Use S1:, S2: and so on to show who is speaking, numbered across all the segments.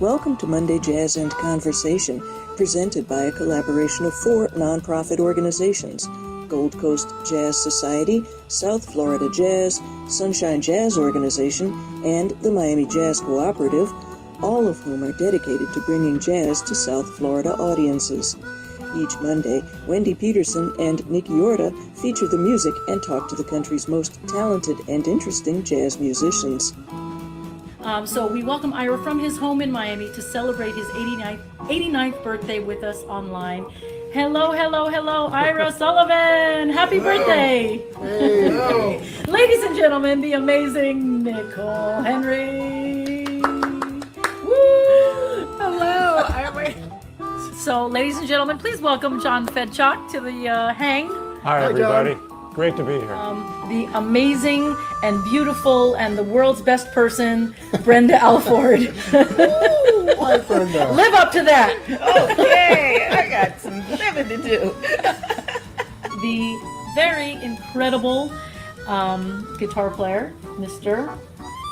S1: Welcome to Monday Jazz and Conversation, presented by a collaboration of 4 nonprofit organizations: Gold Coast Jazz Society, South Florida Jazz, Sunshine Jazz Organization, and the Miami Jazz Cooperative, all of whom are dedicated to bringing jazz to South Florida audiences. Each Monday, Wendy Peterson and Nikki Orta feature the music and talk to the country's most talented and interesting jazz musicians.
S2: So we welcome Ira from his home in Miami to celebrate his 89th birthday with us online. Hello, Ira Sullivan. Happy birthday.
S3: Hey.
S2: Ladies and gentlemen, the amazing Nicole Henry. Woo!
S3: Hello.
S2: So, ladies and gentlemen, please welcome John Fedchuk to the hang.
S4: Hi, everybody. Great to be here.
S2: The amazing and beautiful and the world's best person, Brenda Alford.
S3: Hi, Brenda.
S2: Live up to that.
S5: Okay, I got some living to do.
S2: The very incredible guitar player, Mr.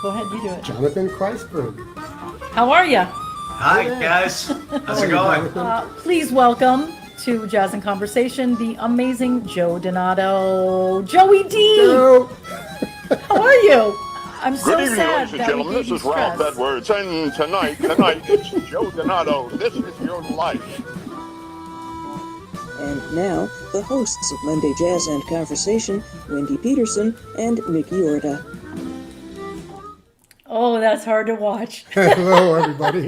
S2: Go ahead, you do it.
S3: Jonathan Kreisberg.
S2: How are you?
S6: Hi guys, how's it going?
S2: Please welcome to Jazz and Conversation the amazing Joe Donato. Joey D!
S3: Hello.
S2: How are you? I'm so
S7: Good evening,
S2: sad
S7: ladies and
S2: that we
S7: gentlemen.
S2: gave
S7: This
S2: you
S7: is Ralph
S2: stress.
S7: Edwards, and tonight it's Joe Donato. This is your life.
S1: And now, the hosts of Monday Jazz and Conversation, Wendy Peterson and Nikki Orta.
S2: Oh, that's hard to watch.
S3: Hello, everybody.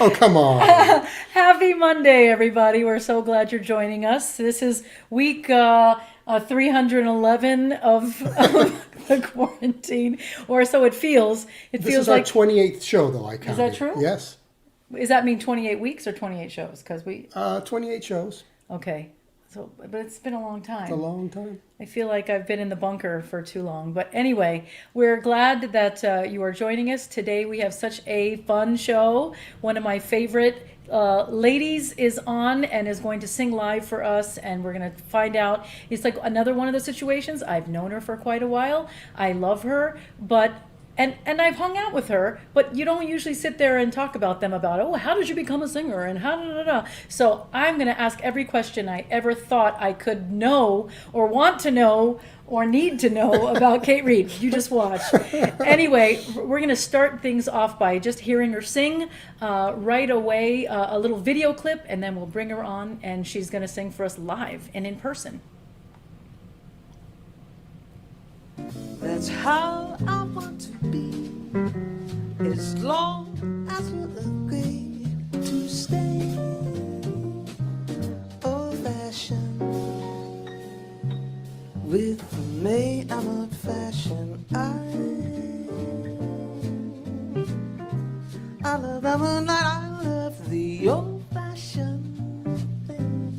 S3: Oh, come on.
S2: Happy Monday, everybody. We're so glad you're joining us. This is week 311 of the quarantine, or so it feels. It
S3: This
S2: feels
S3: is our
S2: like.
S3: 28th show, though, I counted.
S2: Is that true?
S3: Yes.
S2: Does that mean 28 weeks or 28 shows? Because we.
S3: 28 shows.
S2: Okay. So, but it's been a long time.
S3: It's a long time.
S2: I feel like I've been in the bunker for too long. But anyway, we're glad that you are joining us. Today we have such a fun show. One of my favorite ladies is on and is going to sing live for us. And we're going to find out. It's like another one of those situations. I've known her for quite a while. I love her. But and I've hung out with her, but you don't usually sit there and talk about them about, oh, how did you become a singer and how da. So I'm going to ask every question I ever thought I could know or want to know or need to know about Kate Reid. You just watch. Anyway, we're going to start things off by just hearing her sing right away, a little video clip, and then we'll bring her on and she's going to sing for us live and in person.
S8: That's how I want to be, as long as you agree to stay. Old-fashioned, with me I'm old-fashioned. I love the moonlight, I love the old-fashioned thing.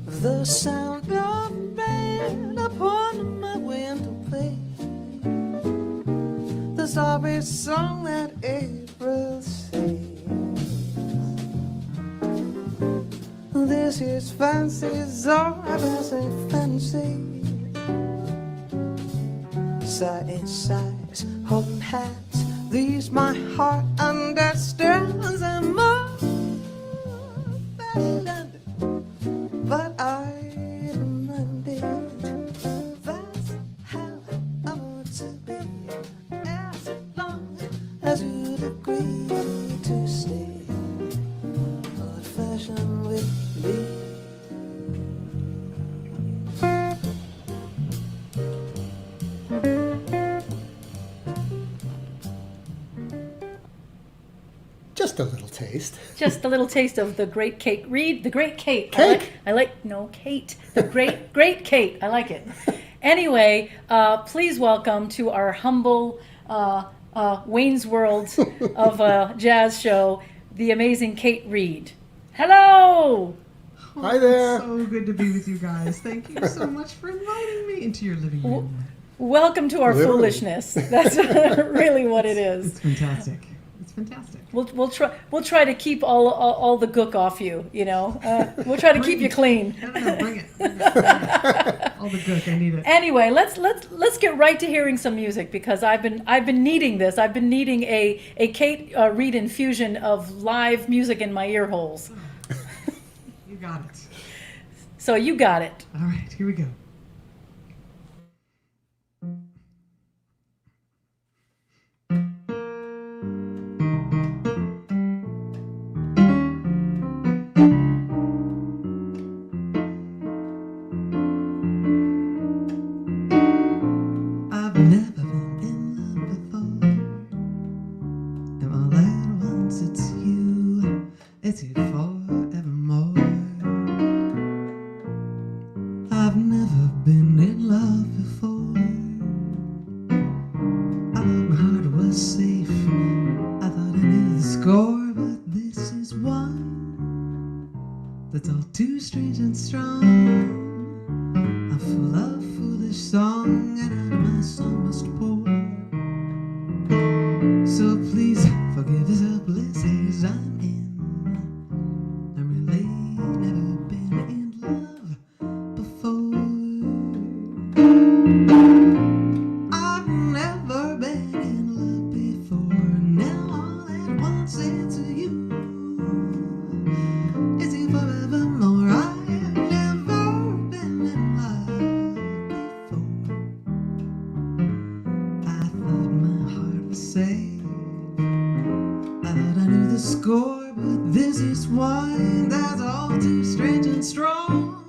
S8: The sound of rain upon my window pane, the sorry song that April sings. This is fancies, all I say fancy. Side sides, holding hands, these my heart understands and more fashioned. But I demanded, that's how I want to be, as long as you'd agree to stay old-fashioned with me.
S3: Just a little taste.
S2: Just a little taste of the great Kate Reid, the great Kate.
S3: Cake?
S2: Kate. The great Kate. I like it. Anyway, please welcome to our humble Wayne's World of a jazz show, the amazing Kate Reid. Hello!
S3: Hi there.
S9: It's so good to be with you guys. Thank you so much for inviting me into your living room.
S2: Welcome to our
S3: Literally.
S2: foolishness. That's really what it is.
S9: It's fantastic. It's fantastic.
S2: We'll try to keep all the gook off you. You know, we'll try to keep you clean.
S9: No, bring it. All the good. I need it.
S2: Anyway, let's get right to hearing some music because I've been needing this. I've been needing a Kate Reid infusion of live music in my ear holes.
S9: You got it.
S2: So you got it.
S9: All right, here we go. I've never been in love before, and all at once it's you forevermore. I've never been in love before. I thought my heart was safe, I thought I knew the score, but this is one that's all too strange and strong. I'm full of foolish song, and out of my song must pour. So please forgive this helpless haze I'm in. I'm really never been in love before. I've never been in love before. Now all at once it's you. It's you forevermore. I have never been in love before. I thought my heart was safe, I thought I knew the score, but this is one that's all too strange and strong.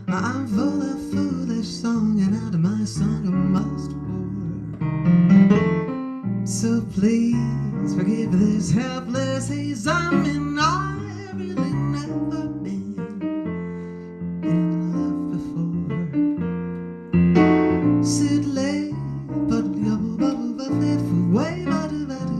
S9: I'm full of foolish song, and out of my song I must pour. So please forgive this helpless haze I'm in. I've really never been in love before. Sit late, but bubble bubble bubble way, bubble bubble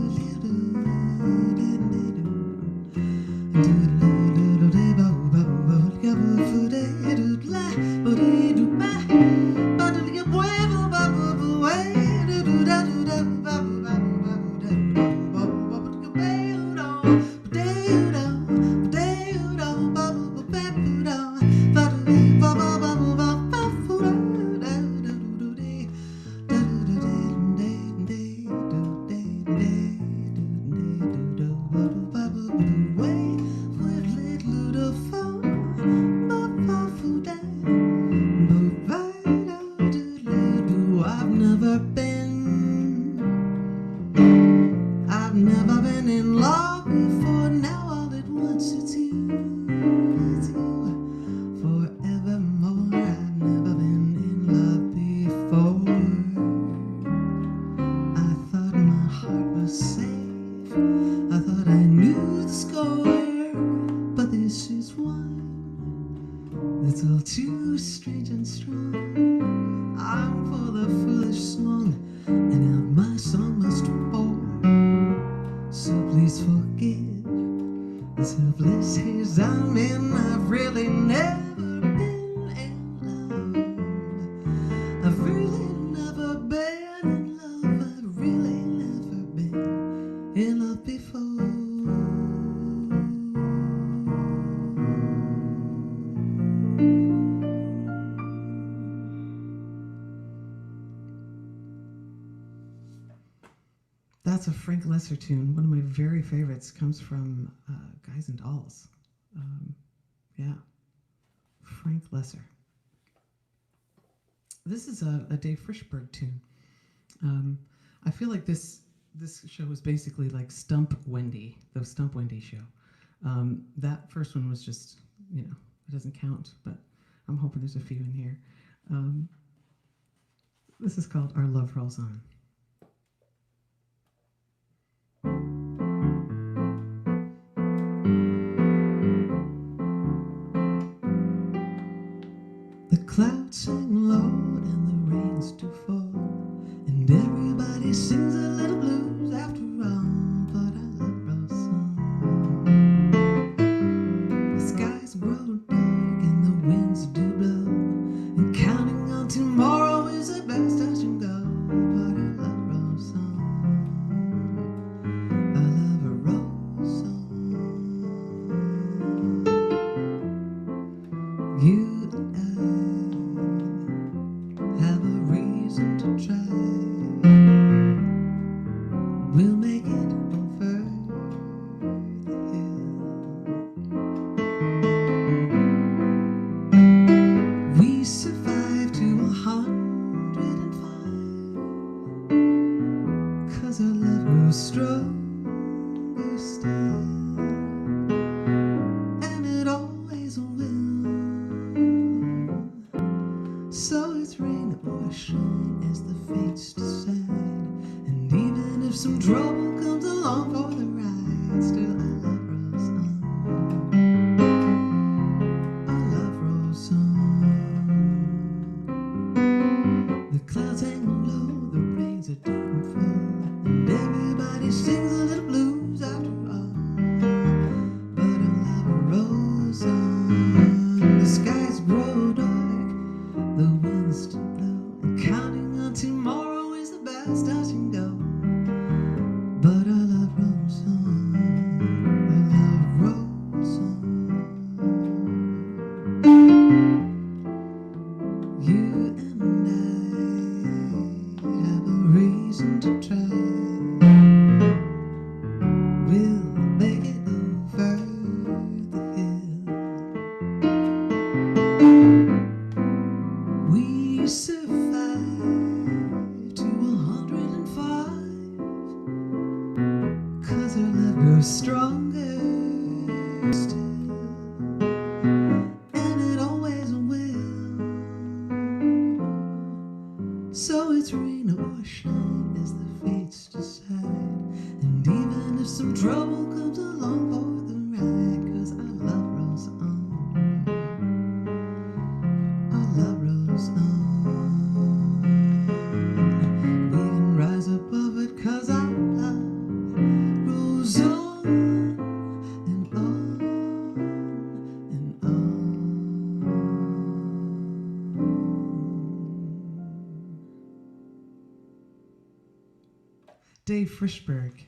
S9: I've never been in love before. Now all at once it's you, forevermore. I've never been in love before. I thought my heart was safe, I thought I knew the score, but this is one that's all too strange and strong. I'm full of foolish song, and now my song must pour. So please forgive this helpless haze I'm in. I've really never been in love. I've really never been in love. I've really never been in love before. That's a Frank Lesser tune. One of my very favorites comes from Guys and Dolls. Yeah, Frank Lesser. This is a Dave Frischberg tune. I feel like this show is basically like Stump Wendy, the Stump Wendy show. That first one was just, it doesn't count, but I'm hoping there's a few in here. This is called Our Love Rolls On. The clouds hang low and the rains do fall, and everybody sings a little blues after all, but I love our song. The skies grow dark and the winds do blow, and counting on tomorrow is the best I can go, but I love our song. I love a rose song. You and I rose on. The skies grow dark, the winds to blow, and counting on tomorrow is the best I can go. But I love rose on, I love rose on. You and I have a reason to try. We'll make it over the hill. We survived to 105, 'cause our love grows stronger still, and it always will. So it's rain or shine as the fates decide. And even if some trouble comes along for the ride, 'cause I love rose on, I love rose on. We can rise above it, 'cause I love rose on and on and on. Dave Frischberg,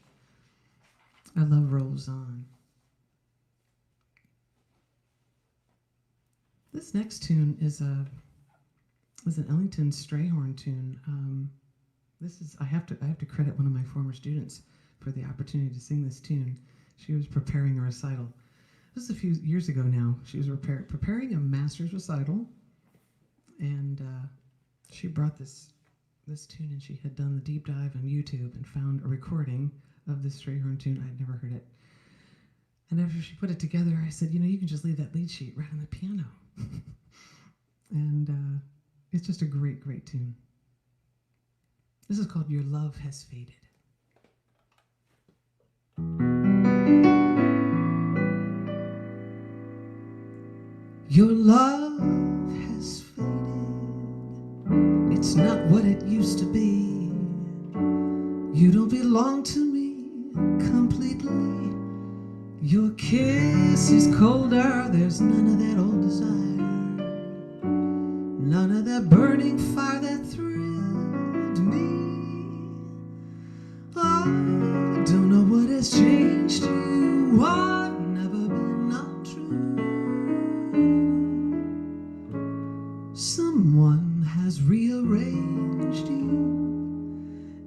S9: I love Rolls On. This next tune is an Ellington Strayhorn tune. I have to credit one of my former students for the opportunity to sing this tune. She was preparing a recital. This is a few years ago now. She was preparing a master's recital, and she brought this tune, and she had done the deep dive on YouTube and found a recording of this Strayhorn tune. I'd never heard it. And after she put it together, I said, you can just leave that lead sheet right on the piano. And it's just a great, great tune. This is called Your Love Has Faded. Your love has faded. It's not what it used to be. You don't belong to me completely. Your kiss is colder. There's none of that old desire, none of that burning fire that thrilled me. I don't know what has changed you. I've never been untrue. Someone has rearranged you,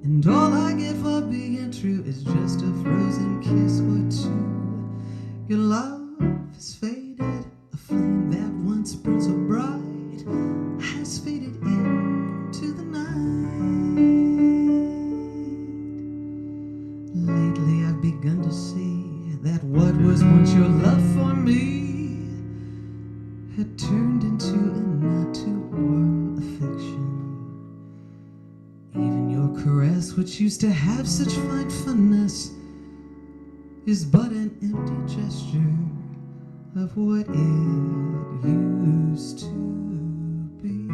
S9: and all I get for being true is just a frozen kiss or two. Your love has faded, a flame that once burned so bright has faded into the night. Lately I've begun to see that what was once your love for me had turned into a not too warm affection. Even your caress, which used to have such fine finesse, is but an empty gesture of what it used to be.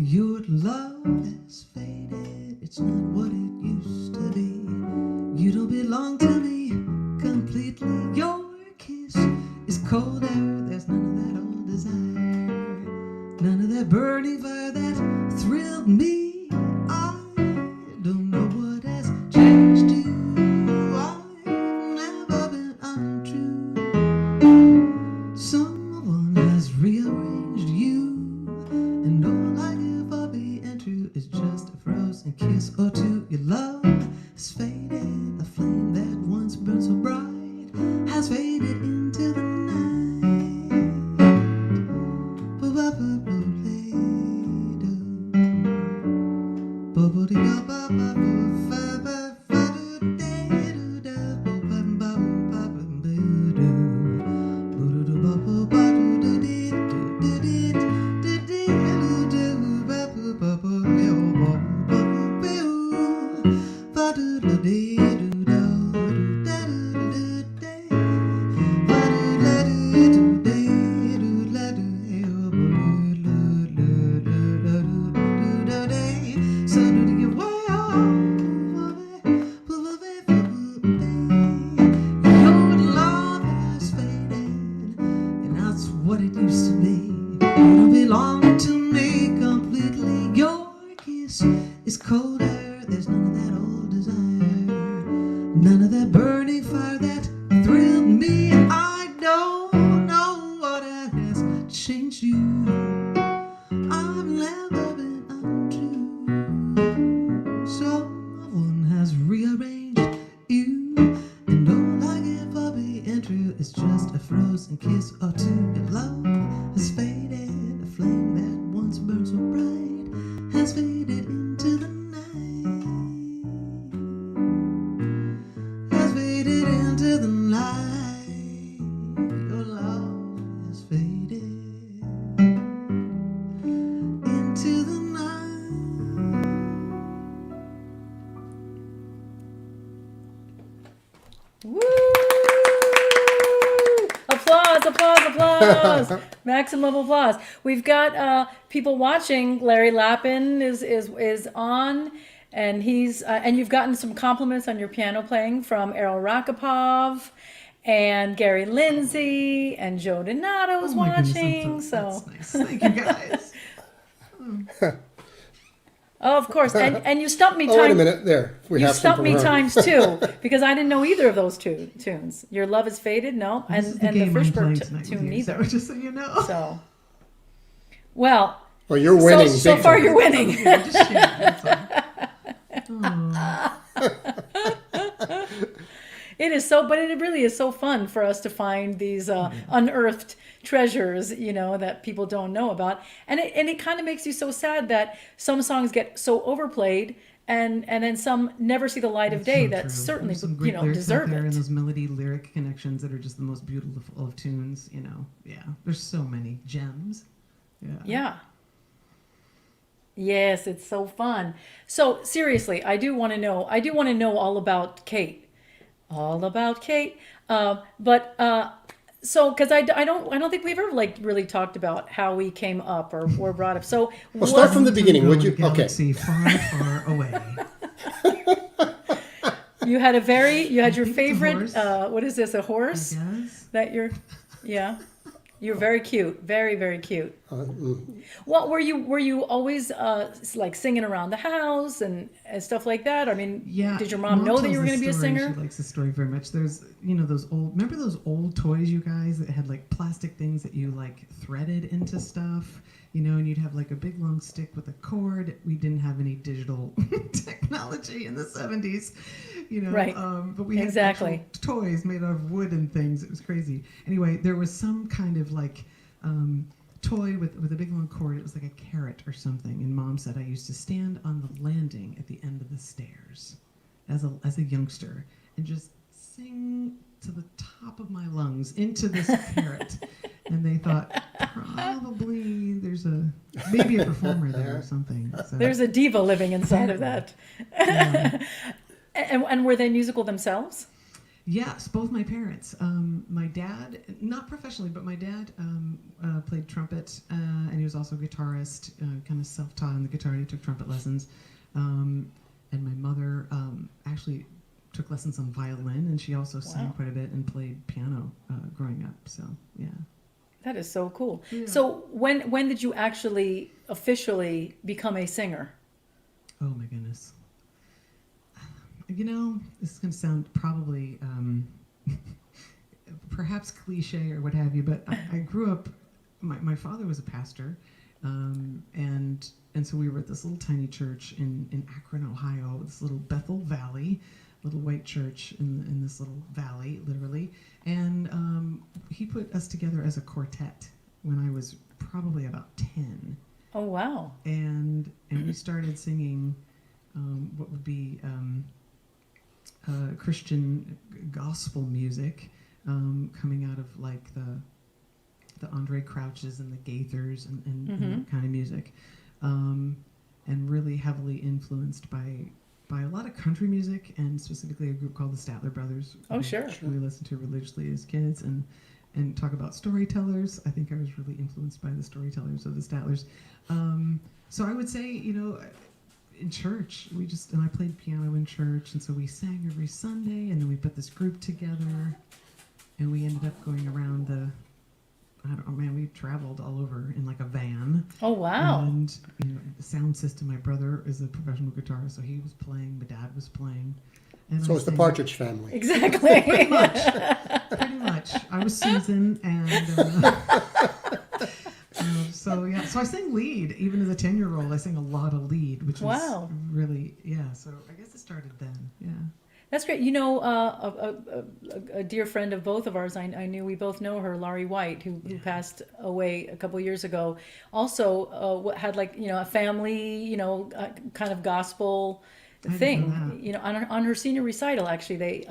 S9: Your love has faded, it's not what it used to be. You don't belong to me completely. Your kiss is colder, there's none of that old desire, none of that burning fire that thrilled me. I don't know what has changed you. I've never been untrue. Someone has rearranged you, and all I give for being true is just a frozen kiss or two. Your love has faded, a flame that once burned so bright has faded into the night. that burning fire that thrilled me. I don't know what has changed you. I've never been untrue. Someone has rearranged you, and all I give for being true is just a frozen kiss or two. Your love has faded, a flame that once burned so bright has faded into the night, has faded into the night. Your love has faded into the night.
S2: Woo! Applause, applause, applause. Maximum applause. We've got people watching. Larry Lappin is on, and he's and you've gotten some compliments on your piano playing from Errol Rakopov and Gary Lindsay, and Joe Donato's
S9: Oh my goodness,
S2: watching.
S9: that's nice. Thank you, guys.
S2: Oh, of course. And you stumped me
S3: Oh, wait a
S2: times.
S3: minute. There. We
S2: You
S3: have some
S2: stumped
S3: from
S2: me
S3: her.
S2: times two because I didn't know either of those two tunes. Your Love Is Faded, no,
S9: This is
S2: and
S9: the
S2: the
S9: game I'm
S2: Fishburne
S9: playing tonight with
S2: tune
S9: you,
S2: neither.
S9: So just so you know.
S2: So, well,
S3: Well, you're winning.
S2: so
S3: big
S2: far
S3: time.
S2: you're winning.
S9: Yeah, just share it, that's all. Aw.
S2: It is so, but it really is so fun for us to find these unearthed treasures, you know, that people don't know about, and it kind of makes you so sad that some songs get so overplayed, and then some never see the light of day.
S9: So
S2: that
S9: true.
S2: certainly,
S9: There's some
S2: you
S9: great
S2: know,
S9: lyrics out
S2: deserve
S9: there, and
S2: it.
S9: those melody lyric connections that are just the most beautiful of tunes. You know, yeah. There's so many gems. Yeah.
S2: Yeah. Yes, it's so fun. So seriously, I do want to know all about Kate. All about Kate. So because I don't think we've ever like really talked about how we came up or brought up. So
S3: Well, start from the beginning, would you?
S9: In a
S3: Okay.
S9: galaxy far, far away.
S2: you had your
S9: think it's a
S2: favorite
S9: horse.
S2: what is this, a horse
S9: Yes.
S2: that you're You're very cute, very, very cute.
S3: Mm.
S2: Well, were you always like singing around the house and stuff like that? I mean,
S9: Yeah.
S2: did your mom know that
S9: tells
S2: you were
S9: the
S2: going to be a
S9: story.
S2: singer?
S9: She likes the story very much. There's, those remember those old toys, you guys, that had like plastic things that you like threaded into stuff, and you'd have like a big long stick with a cord. We didn't have any digital technology in the 70s,
S2: Right.
S9: But we had
S2: Exactly.
S9: actual toys made out of wood and things. It was crazy. Anyway, there was some kind of like toy with a big long cord. It was like a carrot or something. And Mom said I used to stand on the landing at the end of the stairs as a youngster and just sing to the top of my lungs into this carrot. And they thought probably there's maybe a performer there or something. So,
S2: There's a diva living inside of that.
S9: yeah.
S2: And were they musical themselves?
S9: Yes, both my parents. My dad, not professionally, but my dad played trumpet, and he was also a guitarist, kind of self-taught on the guitar. He took trumpet lessons. And my mother actually took lessons on violin, and she also sang quite a bit and played piano growing up. So, yeah.
S2: That is so cool.
S9: Yeah.
S2: So when did you actually officially become a singer?
S9: Oh, my goodness. This is going to sound probably perhaps cliche or what have you, but I grew up, my father was a pastor, and so we were at this little tiny church in Akron, Ohio, this little Bethel Valley, little white church in this little valley, literally, and he put us together as a quartet when I was probably about 10.
S2: Oh, wow.
S9: And we started singing what would be Christian gospel music, coming out of like the Andre Crouches and the Gaithers and that kind of music, and really heavily influenced by a lot of country music, and specifically a group called the Statler Brothers.
S2: Oh, sure.
S9: We listened to religiously as kids, and talk about storytellers. I think I was really influenced by the storytellers of the Statlers. So I would say, in church, and I played piano in church, and so we sang every Sunday, and then we put this group together, and we ended up going around we traveled all over in like a van.
S2: Oh, wow.
S9: And, the sound system, my brother is a professional guitarist, so he was playing, my dad was playing.
S3: So
S10: I
S3: it's the
S10: sang-
S3: Partridge Family.
S2: Exactly.
S10: Pretty much. I was Susan, and so I sang lead. Even as a 10-year-old, I sang a lot of lead, which
S2: Wow.
S10: was really, so I guess it started then, yeah.
S2: That's great. You know, a dear friend of both of ours, I knew, we both know her, Laurie White, who passed away a couple years ago, also had like, a family, kind of gospel thing. On her senior recital, actually,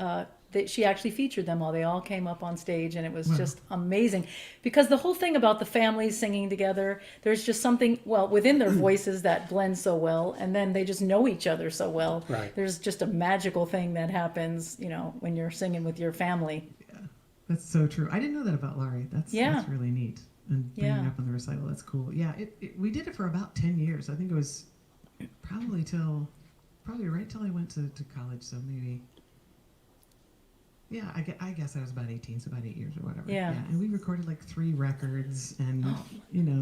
S2: she actually featured them all. They all came up on stage, and it was just amazing. Because the whole thing about the families singing together, there's just something, within their voices that blends so well, and then they just know each other so well.
S3: Right.
S2: There's just a magical thing that happens, when you're singing with your family.
S10: Yeah, that's so true. I didn't know that about Laurie. That's really neat. And bringing up on the recital, that's cool. Yeah, we did it for about 10 years. I think it was probably right till I went to college, so maybe... Yeah, I guess I was about 18, so about 8 years or whatever.
S2: Yeah.
S10: And we recorded like 3 records, and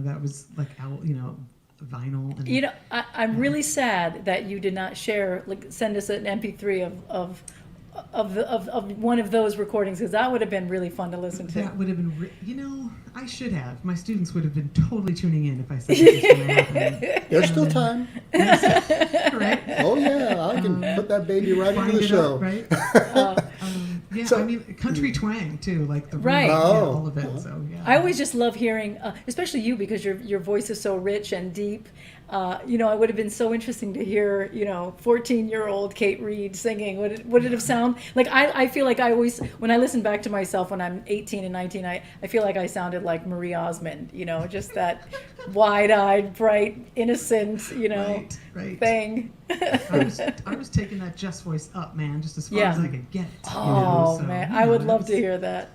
S10: that was like out, vinyl. And,
S2: I'm really sad that you did not send us an MP3 of one of those recordings, because that would have been really fun to listen to.
S10: That would have been, I should have. My students would have been totally tuning in if I said this was going to happen.
S3: There's still time.
S10: Right?
S3: Oh, yeah. I can put that baby right into the
S10: Find it
S3: show.
S10: up, right? Yeah,
S3: So-
S10: I mean, country twang too, like the
S2: Right.
S10: all of it. So yeah,
S2: I always just love hearing, especially you, because your voice is so rich and deep. It would have been so interesting to hear, 14-year-old Kate Reid singing. Would it have sound like? I feel like I always, when I listen back to myself when I'm 18 and 19, I feel like I sounded like Marie Osmond. Just that wide-eyed, bright, innocent,
S10: right.
S2: thing.
S10: I was taking that Jess voice up, man, just as far as I could get it.
S2: Oh man, I would love to hear that.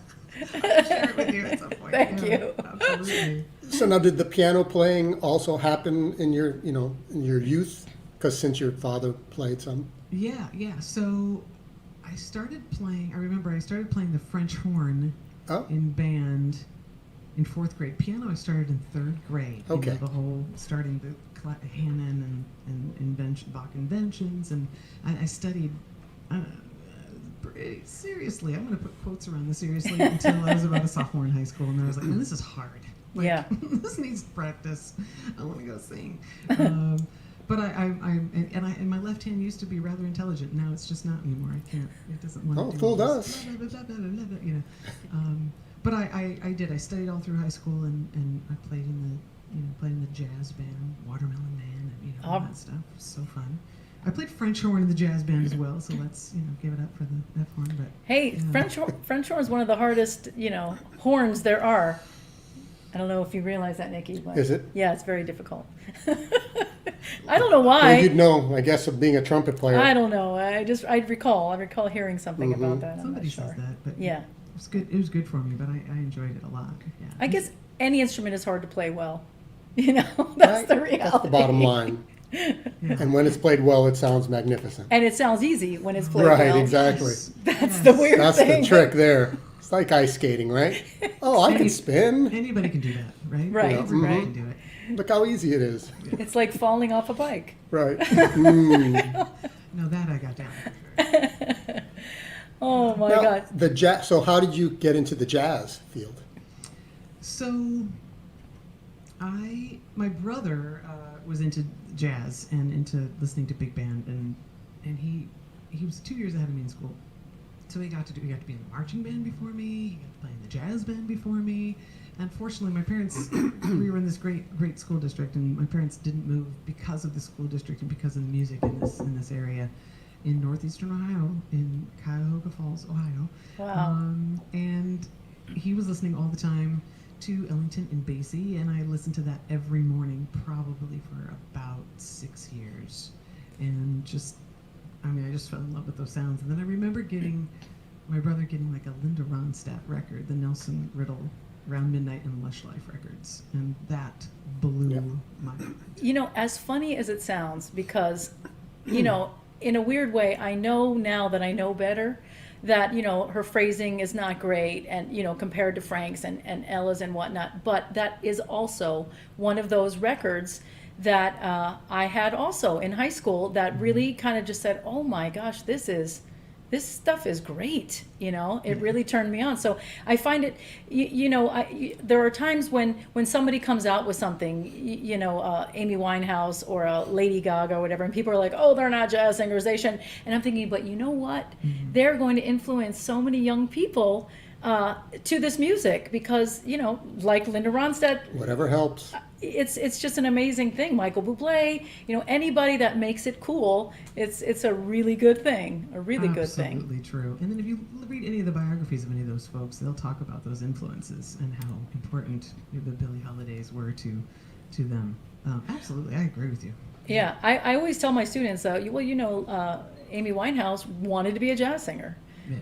S10: I'll share it with you at some point.
S2: Thank you.
S10: Absolutely.
S3: So now, did the piano playing also happen in your, in your youth? Because since your father played some.
S10: Yeah. So I started playing. I remember I started playing the French horn in band in 4th grade. Piano I started in 3rd grade.
S3: Okay.
S10: The whole starting the Hammond and Bach inventions, and I studied. Pretty seriously, I'm going to put quotes around this seriously until I was about a sophomore in high school, and I was like, "Man, this is hard. This needs practice. I want to go sing." But and my left hand used to be rather intelligent. Now it's just not anymore. I can't. It doesn't want to.
S3: Oh,
S10: do
S3: fooled
S10: this.
S3: us.
S10: But I did. I studied all through high school, and I played in the jazz band, Watermelon Man, and all that stuff. It was so fun. I played French horn in the jazz band as well, so let's give it up for the F horn. But
S2: Hey, French horn is one of the hardest, horns there are. I don't know if you realize that, Nikki. But
S3: Is it?
S2: Yeah, it's very difficult. I don't know
S3: Well,
S2: why.
S3: you'd know, I guess, of being a trumpet player.
S2: I don't know. I recall hearing something about that.
S10: somebody
S2: I'm not
S10: says
S2: sure.
S10: that, but
S2: Yeah.
S10: it was good. It was good for me, but I enjoyed it a lot. Yeah.
S2: I guess any instrument is hard to play well. That's
S3: Right?
S2: the reality.
S3: That's the bottom line. And when it's played well, it sounds magnificent.
S2: And it sounds easy when it's played
S3: Right,
S2: well.
S3: exactly.
S2: That's the weird
S3: That's
S2: thing.
S3: the trick there. It's like ice skating, right? Oh, I can spin.
S10: Anybody can do that, right?
S2: Right,
S10: Everybody
S2: right.
S10: can do it.
S3: Look how easy it is.
S2: It's like falling off a bike.
S3: Right.
S10: No, that I got down. For sure.
S2: Oh my
S3: Now,
S2: God.
S3: the jazz. So, how did you get into the jazz field?
S10: So, my brother was into jazz and into listening to big band, and he was 2 years ahead of me in school. So he got to be in the marching band before me. He got to play in the jazz band before me. Unfortunately, my parents, we were in this great school district, and my parents didn't move because of the school district and because of the music in this area in northeastern Ohio, in Cuyahoga Falls, Ohio.
S2: Wow.
S10: And he was listening all the time to Ellington and Basie, and I listened to that every morning, probably for about 6 years, and I just fell in love with those sounds. And then I remember my brother getting like a Linda Ronstadt record, the Nelson Riddle Round Midnight and Lush Life records, and that blew my mind.
S2: As funny as it sounds, because, in a weird way, I know now that I know better that, her phrasing is not great and, compared to Frank's and Ella's and whatnot, but that is also one of those records that I had also in high school that really kind of just said, oh my gosh, this is this stuff is great, it really turned me on. So I find it, there are times when somebody comes out with something, Amy Winehouse or a Lady Gaga or whatever, and people are like, oh, they're not jazz singers, they shouldn't. And I'm thinking, but you know what? They're going to influence so many young people to this music because, like Linda Ronstadt,
S3: Whatever helps.
S2: it's just an amazing thing. Michael Bublé, anybody that makes it cool, it's a really good thing, a really good thing.
S10: Absolutely true. And then if you read any of the biographies of any of those folks, they'll talk about those influences and how important the Billie Holidays were to them. Absolutely, I agree with you.
S2: Yeah, I always tell my students, Amy Winehouse wanted to be a jazz singer.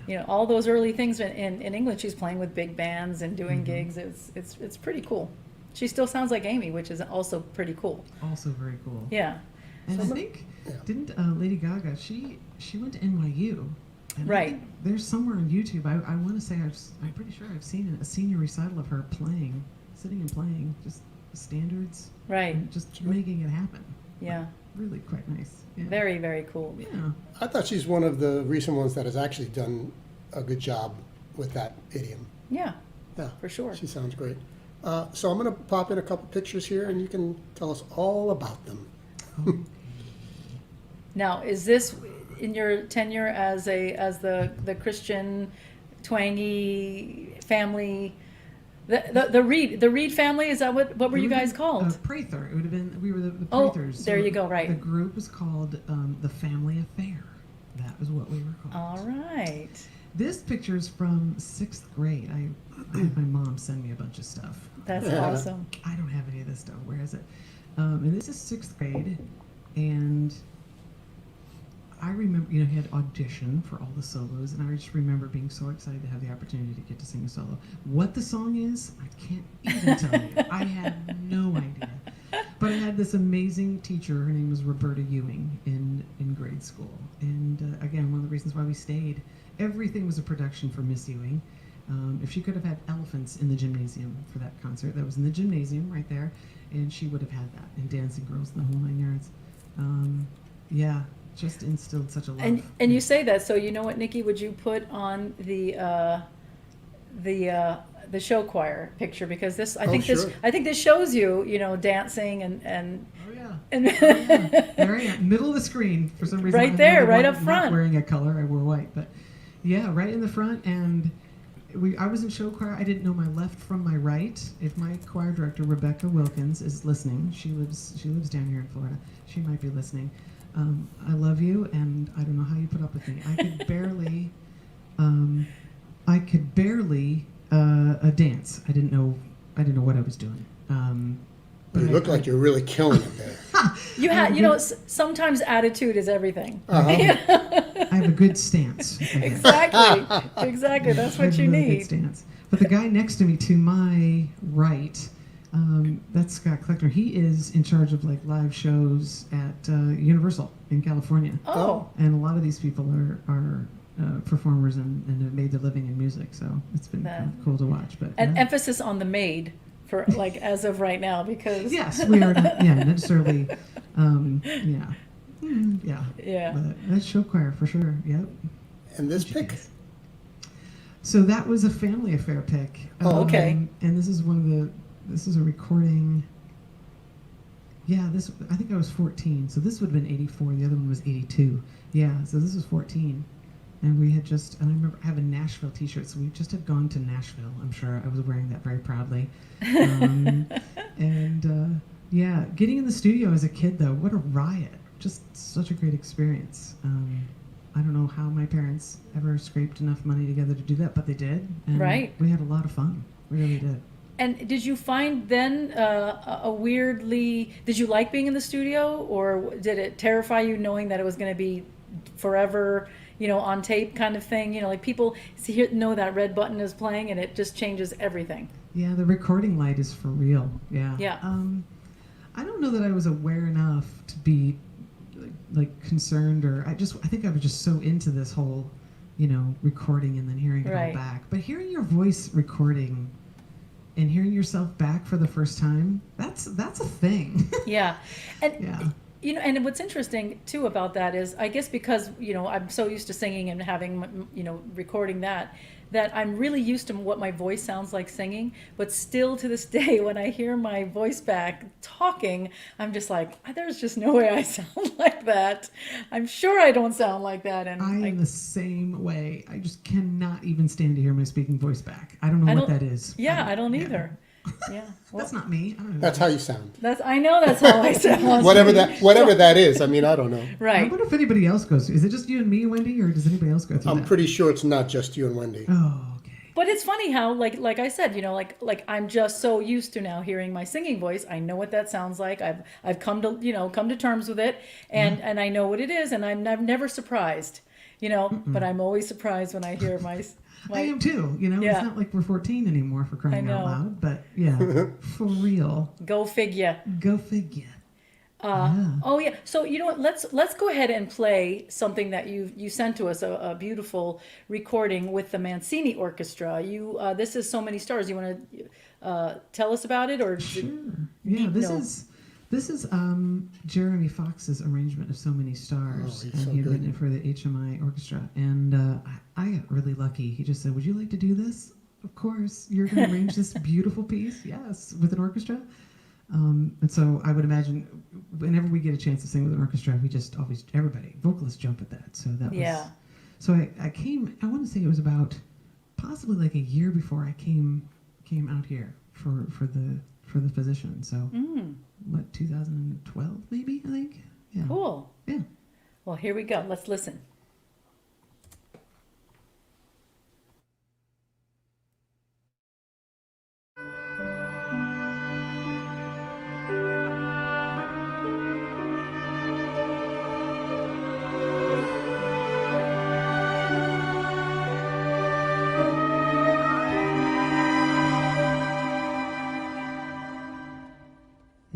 S10: Yeah.
S2: All those early things in England, she's playing with big bands and doing gigs. It's pretty cool. She still sounds like Amy, which is also pretty cool.
S10: Also very cool.
S2: Yeah.
S10: And I think, didn't Lady Gaga, she went to NYU. And
S2: Right.
S10: I think there's somewhere on YouTube, I want to say, I'm pretty sure I've seen a senior recital of her playing, sitting and playing, just standards.
S2: Right.
S10: And just making it happen.
S2: Yeah.
S10: Really quite nice. Yeah.
S2: Very, very cool.
S10: Yeah.
S3: I thought she's one of the recent ones that has actually done a good job with that idiom.
S2: Yeah,
S3: Yeah,
S2: for sure.
S3: she sounds great. So I'm going to pop in a couple pictures here, and you can tell us all about them.
S2: Now, is this in your tenure as the Christian twangy family? The Reid family, is that what were you guys called?
S10: Prather. It would have been, we were the
S2: Oh,
S10: Prathers.
S2: there you go, right.
S10: The group was called the Family Affair. That was what we were called.
S2: All right.
S10: This picture is from 6th grade. I had my mom send me a bunch of stuff.
S2: That's awesome.
S10: I don't have any of this stuff. Where is it? And this is 6th grade, and I remember, he had audition for all the solos, and I just remember being so excited to have the opportunity to get to sing a solo. What the song is, I can't even tell you. I had no idea. But I had this amazing teacher. Her name was Roberta Ewing in grade school. And again, one of the reasons why we stayed, everything was a production for Miss Ewing. If she could have had elephants in the gymnasium for that concert, that was in the gymnasium right there, and she would have had that, and Dancing Girls and the whole 9 yards. Yeah, just instilled such a love.
S2: And you say that, so you know what, Nikki, would you put on the show choir picture, because this I think this shows you dancing and
S10: Oh yeah.
S2: and
S10: There I am, middle of the screen for some reason.
S2: Right there, right up
S10: Not
S2: front.
S10: wearing a color, I wore white, but yeah, right in the front. And I was in show choir. I didn't know my left from my right. If my choir director Rebecca Wilkins is listening, she lives down here in Florida. She might be listening. I love you, and I don't know how you put up with me. I could barely dance. I didn't know what I was doing.
S3: But you look like you're really killing it there.
S2: you had sometimes attitude is everything.
S10: I have a good stance.
S2: Exactly. That's what you
S10: really good
S2: need.
S10: stance. But the guy next to me, to my right, that's Scott Kleckner. He is in charge of live shows at Universal in California.
S2: Oh.
S10: And a lot of these people are performers and have made their living in music. So it's been kind of cool to watch. But
S2: An emphasis on the maid for as of right now, because
S10: yes, we are not necessarily.
S2: Yeah.
S10: But that's show choir for sure. Yep.
S3: And this pic?
S10: So that was a Family Affair pic.
S2: Oh, okay.
S10: And this is this is a recording. Yeah, I think I was 14. So this would have been 84. The other one was 82. Yeah, so this was 14. And we had and I remember I have a Nashville t-shirt, so we just had gone to Nashville. I'm sure I was wearing that very proudly. Yeah, getting in the studio as a kid, though, what a riot. Just such a great experience. I don't know how my parents ever scraped enough money together to do that, but they did. And
S2: Right.
S10: we had a lot of fun. We really did.
S2: And did you find then did you like being in the studio, or did it terrify you knowing that it was going to be forever, on tape kind of thing? Like people know that red button is playing and it just changes everything.
S10: Yeah, the recording light is for real. Yeah.
S2: Yeah.
S10: I don't know that I was aware enough to be concerned, or I think I was just so into this whole, recording and then hearing it
S2: Right.
S10: all back. But hearing your voice recording and hearing yourself back for the first time, that's a thing.
S2: Yeah. And
S10: Yeah.
S2: And what's interesting too about that is, I guess because, I'm so used to singing and having, recording that I'm really used to what my voice sounds like singing, but still to this day, when I hear my voice back talking, I'm just like, there's just no way I sound like that. I'm sure I don't sound like that. And
S10: I am the same way. I just cannot even stand to hear my speaking voice back. I don't know what that is.
S2: Yeah, I don't either. Yeah, well,
S10: that's not me. I don't know.
S3: That's how you sound.
S2: I know that's how I sound.
S3: whatever that is. I mean, I don't know.
S2: Right.
S10: I wonder if anybody else goes through. Is it just you and me, Wendy, or does anybody else go through
S3: I'm
S10: that?
S3: pretty sure it's not just you and Wendy.
S10: Oh, okay.
S2: But it's funny how, like I said, like I'm just so used to now hearing my singing voice. I know what that sounds like. I've come to terms with it, and I know what it is, and I'm never surprised, But I'm always surprised when I hear my
S10: I am too. It's not like we're 14 anymore, for crying out loud. But yeah, for real.
S2: Go figure.
S10: Go figure.
S2: Oh yeah. So what? Let's go ahead and play something that you sent to us, a beautiful recording with the Mancini Orchestra. This is So Many Stars. You want to tell us about it, or
S10: sure? Yeah, this is Jeremy Fox's arrangement of So Many Stars, and
S3: so
S10: he had
S3: good.
S10: written it for the HMI Orchestra. And I got really lucky. He just said, "Would you like to do this? Of course, you're going to arrange this beautiful piece, yes, with an orchestra." And so I would imagine whenever we get a chance to sing with an orchestra, we just always, everybody, vocalists jump at that. So that was, so I came, I want to say it was about possibly like a year before I came out here for the position. So what, 2012 maybe, I think? Yeah.
S2: Cool.
S10: Yeah.
S2: Well, here we go. Let's listen.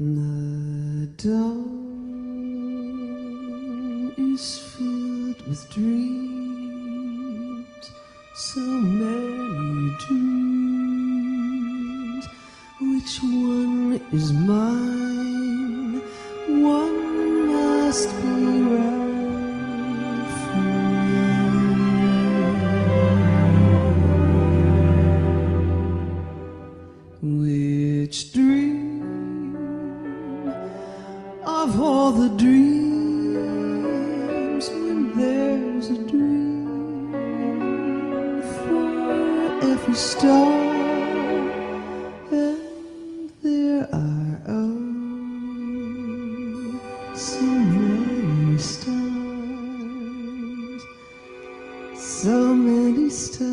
S9: The dawn is filled with dreams, so many dreams. Which one is mine? One must be right for me. Which dream of all the dreams, when there's a dream for every star, and there are so many stars, so many stars.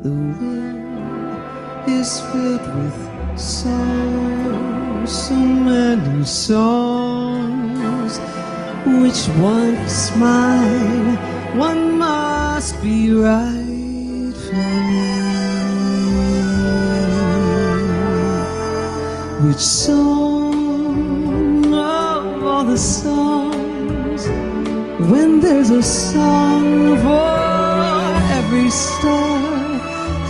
S9: The wind is filled with songs, so many songs. Which one is mine? One must be right for me. Which song of all the songs, when there's a song for every star,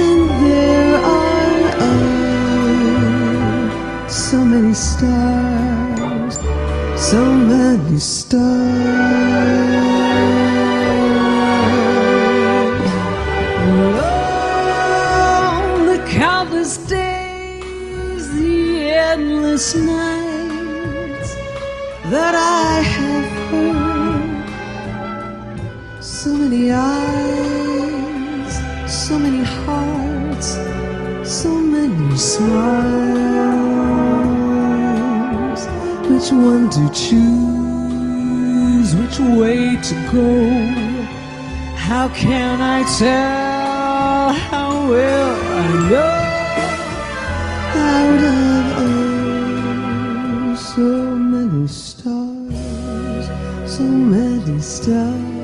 S9: and there are so many stars, so many stars. Oh, the countless days, the endless nights that I have heard, so many eyes, so many hearts, so many smiles. Which one to choose, which way to go? How can I tell? How will I know? Out of so many stars, so many stars.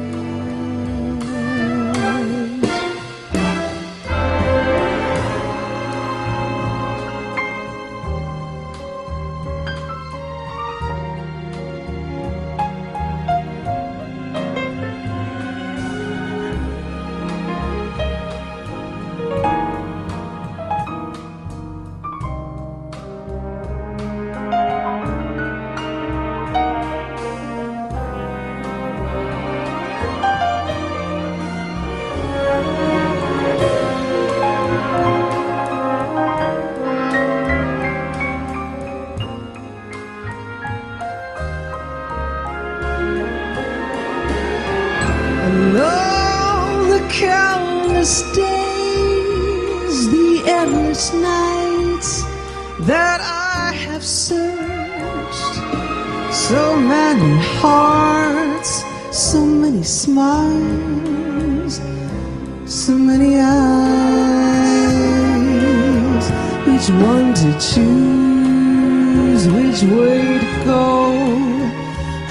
S9: endless days, the endless nights that I have searched. So many hearts, so many smiles, so many eyes. Which one to choose, which way to go?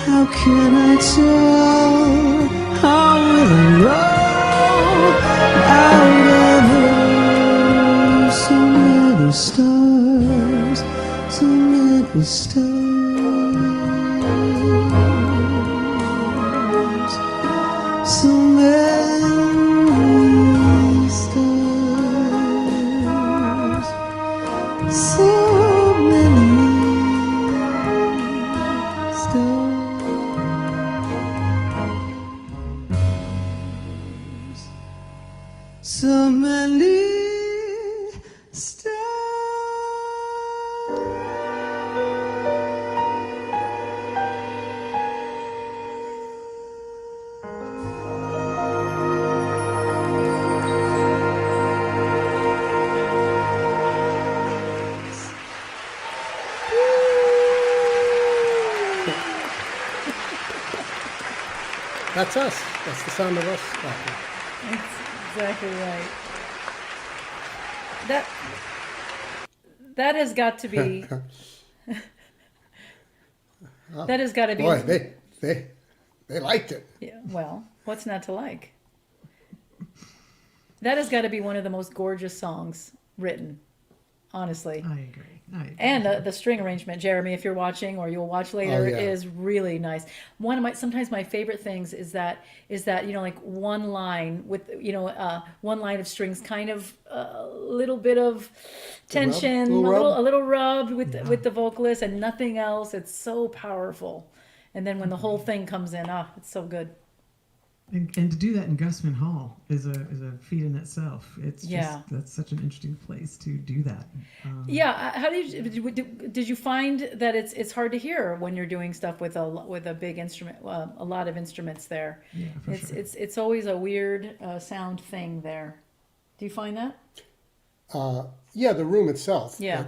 S9: How can I tell? How will I know? Out of so many stars, so many stars, so many stars, so many stars, so many stars.
S3: That's us. That's the sound of us clapping.
S2: That's exactly right. That has got to be. That has got to be.
S3: Boy, they liked it.
S2: Yeah, well, what's not to like? That has got to be one of the most gorgeous songs written, honestly.
S10: I agree.
S2: And the string arrangement, Jeremy, if you're watching or you'll watch later,
S3: yeah.
S2: is really nice. One of my sometimes my favorite things is that like one line with one line of strings, kind of a little bit of tension, a little rub with the vocalist, and nothing else. It's so powerful. And then when the whole thing comes in, it's so good.
S10: And to do that in Gusman Hall is a feat in itself. It's just that's such an interesting place to do that.
S2: How did you find that it's hard to hear when you're doing stuff with a big instrument, a lot of instruments there?
S10: Yeah, for sure.
S2: It's always a weird sound thing there. Do you find that?
S3: Yeah, the room itself.
S2: Yeah.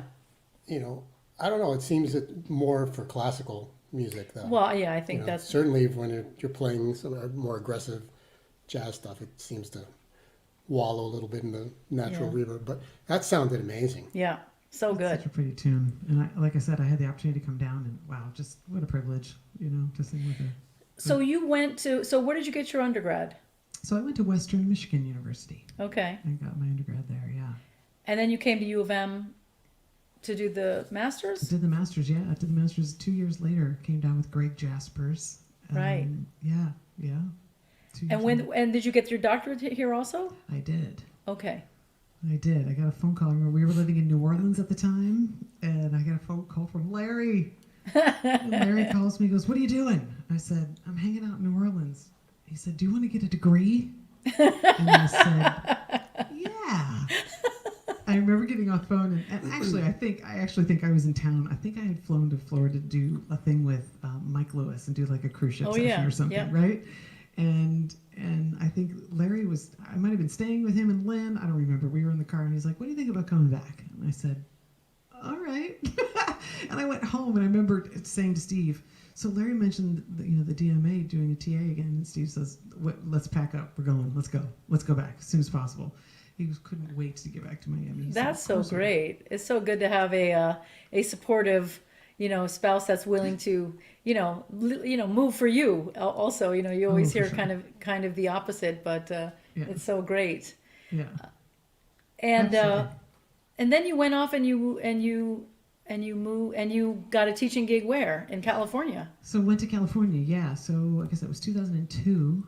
S3: But, I don't know. It seems that more for classical music, though.
S2: Well, yeah, I think that's
S3: certainly when you're playing some more aggressive jazz stuff, it seems to wallow a little bit in the natural reverb. But that sounded amazing.
S2: Yeah, so
S10: It's
S2: good.
S10: such a pretty tune, and like I said, I had the opportunity to come down, and wow, just what a privilege, to sing with her.
S2: So you went to. So where did you get your undergrad?
S10: So I went to Western Michigan University.
S2: Okay.
S10: I got my undergrad there, yeah.
S2: And then you came to U of M to do the masters?
S10: I did the masters, yeah. I did the masters 2 years later. Came down with Greg Jaspers.
S2: Right.
S10: Yeah. 2 years
S2: And
S10: later.
S2: did you get your doctorate here also?
S10: I did.
S2: Okay.
S10: I did. I got a phone call. I remember we were living in New Orleans at the time, and I got a phone call from Larry. And Larry calls me, goes, "What are you doing?" I said, "I'm hanging out in New Orleans." He said, "Do you want to get a degree?" And I said, "Yeah." I remember getting off the phone, and actually, I actually think I was in town. I think I had flown to Florida to do a thing with Mike Lewis and do like a cruise ship session or something, right? And I think Larry I might have been staying with him and Lynn. I don't remember. We were in the car, and he's like, "What do you think about coming back?" And I said, "All right." And I went home, and I remember saying to Steve, so Larry mentioned the DMA doing a TA again, and Steve says, "Let's pack up. We're going. Let's go back as soon as possible." He couldn't wait to get back to Miami.
S2: That's so great. It's so good to have a supportive, spouse that's willing to, move for you. Also, you always hear
S10: sure.
S2: kind of the opposite, but it's so great.
S10: Yeah.
S2: And
S10: Absolutely.
S2: and then you went off and you got a teaching gig where in California.
S10: So went to California, yeah. So I guess that was 2002.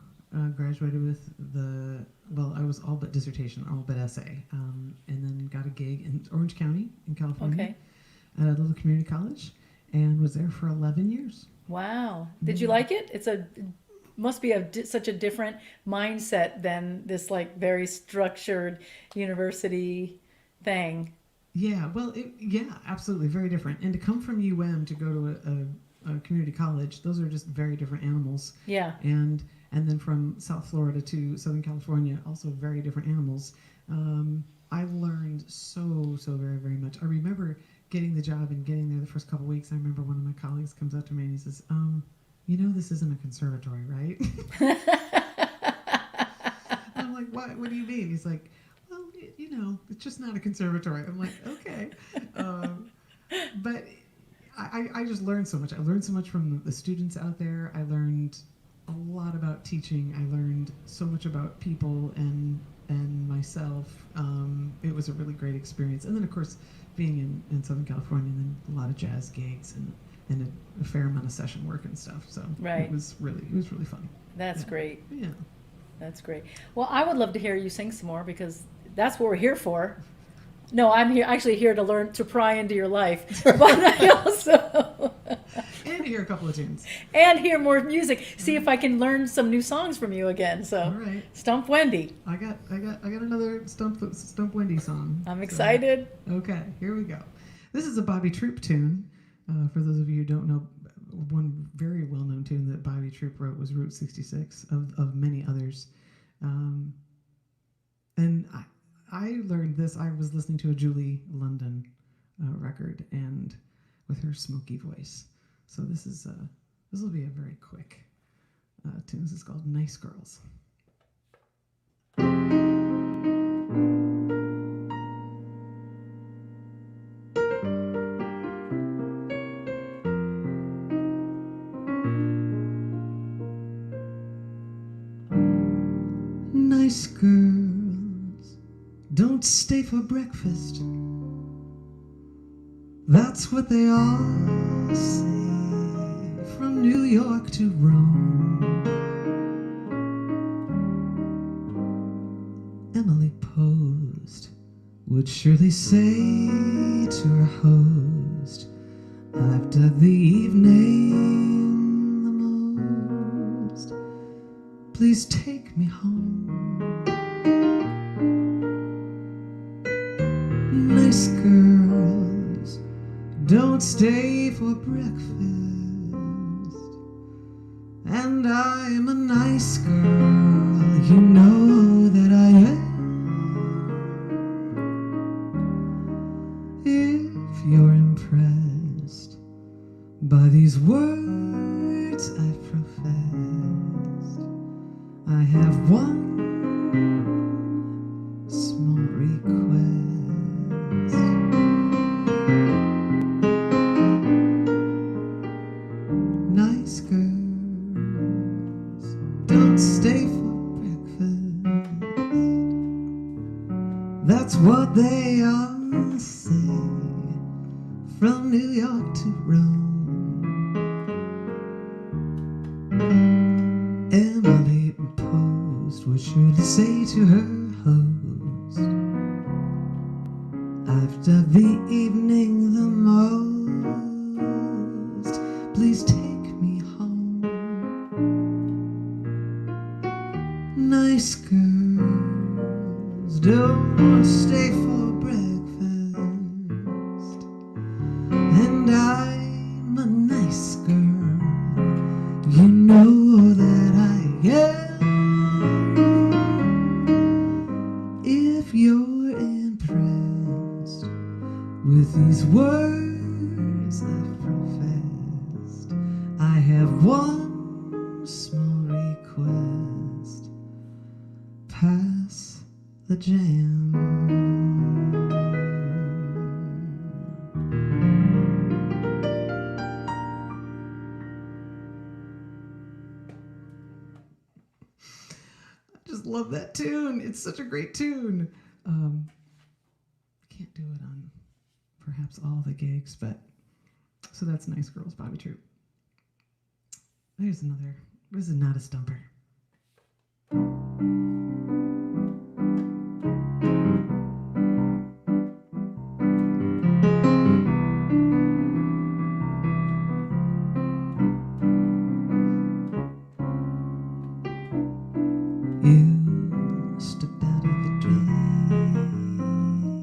S10: Graduated with I was all but dissertation, all but essay, and then got a gig in Orange County in California at a little community college, and was there for 11 years.
S2: Wow. Did you like it? Must be such a different mindset than this like very structured university thing.
S10: Yeah, well, absolutely, very different. And to come from UM to go to a community college, those are just very different animals.
S2: Yeah.
S10: And and then from South Florida to Southern California, also very different animals. I learned so very, very much. I remember getting the job and getting there the first couple weeks. I remember one of my colleagues comes up to me and he says, this isn't a conservatory, right? I'm like, what do you mean? He's like, well, it's just not a conservatory. I'm like, okay. But I just learned so much. I learned so much from the students out there. I learned a lot about teaching. I learned so much about people and myself. It was a really great experience. And then, of course, being in Southern California, and then a lot of jazz gigs and a fair amount of session work and stuff. So it was really fun.
S2: That's great.
S10: Yeah.
S2: That's great. Well, I would love to hear you sing some more because that's what we're here for. No, I'm actually here to learn to pry into your life, but I also
S10: and hear a couple of tunes
S2: and hear more music. See if I can learn some new songs from you again. So,
S10: all right.
S2: Stump Wendy.
S10: I got another Stump Wendy song.
S2: I'm excited.
S10: So, okay, here we go. This is a Bobby Troup tune. For those of you who don't know, one very well-known tune that Bobby Troup wrote was Route 66 of many others, and I learned this. I was listening to a Julie London record, and with her smoky voice. So this will be a very quick tune. This is called "Nice Girls." Nice girls don't stay for breakfast. That's what they all say. From New York to Rome, Emily Post would surely say to her host, I've dug the evening the most. Please take me home. Nice girls don't stay for breakfast, and I'm a nice girl, you know that I am. If you're impressed by these words I've professed, I have one small request. Nice girls don't stay for breakfast. That's what they all say. From New York to Rome, Emily Post would surely say to her host, I've dug the evening the most. Please take me home. Nice girls don't stay for breakfast, and I'm a nice girl, you know that I am. If you're impressed with these words I've professed, I have one small request. Pass the jam. I just love that tune. It's such a great tune. Can't do it on perhaps all the gigs, but so that's Nice Girls, Bobby Troup. There's another. This is not a stumper. You stepped out of a dream.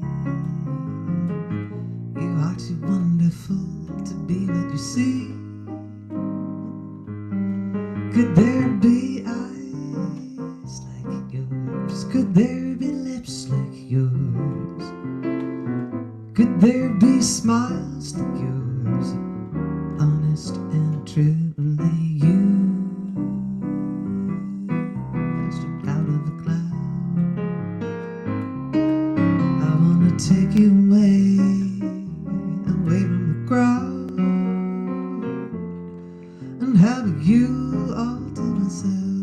S10: You are too wonderful to be what you see. Could there be eyes
S9: smiles like yours, honest and truly you. Stepped out of the cloud. I wanna take you away, away from the crowd, and have you all to myself,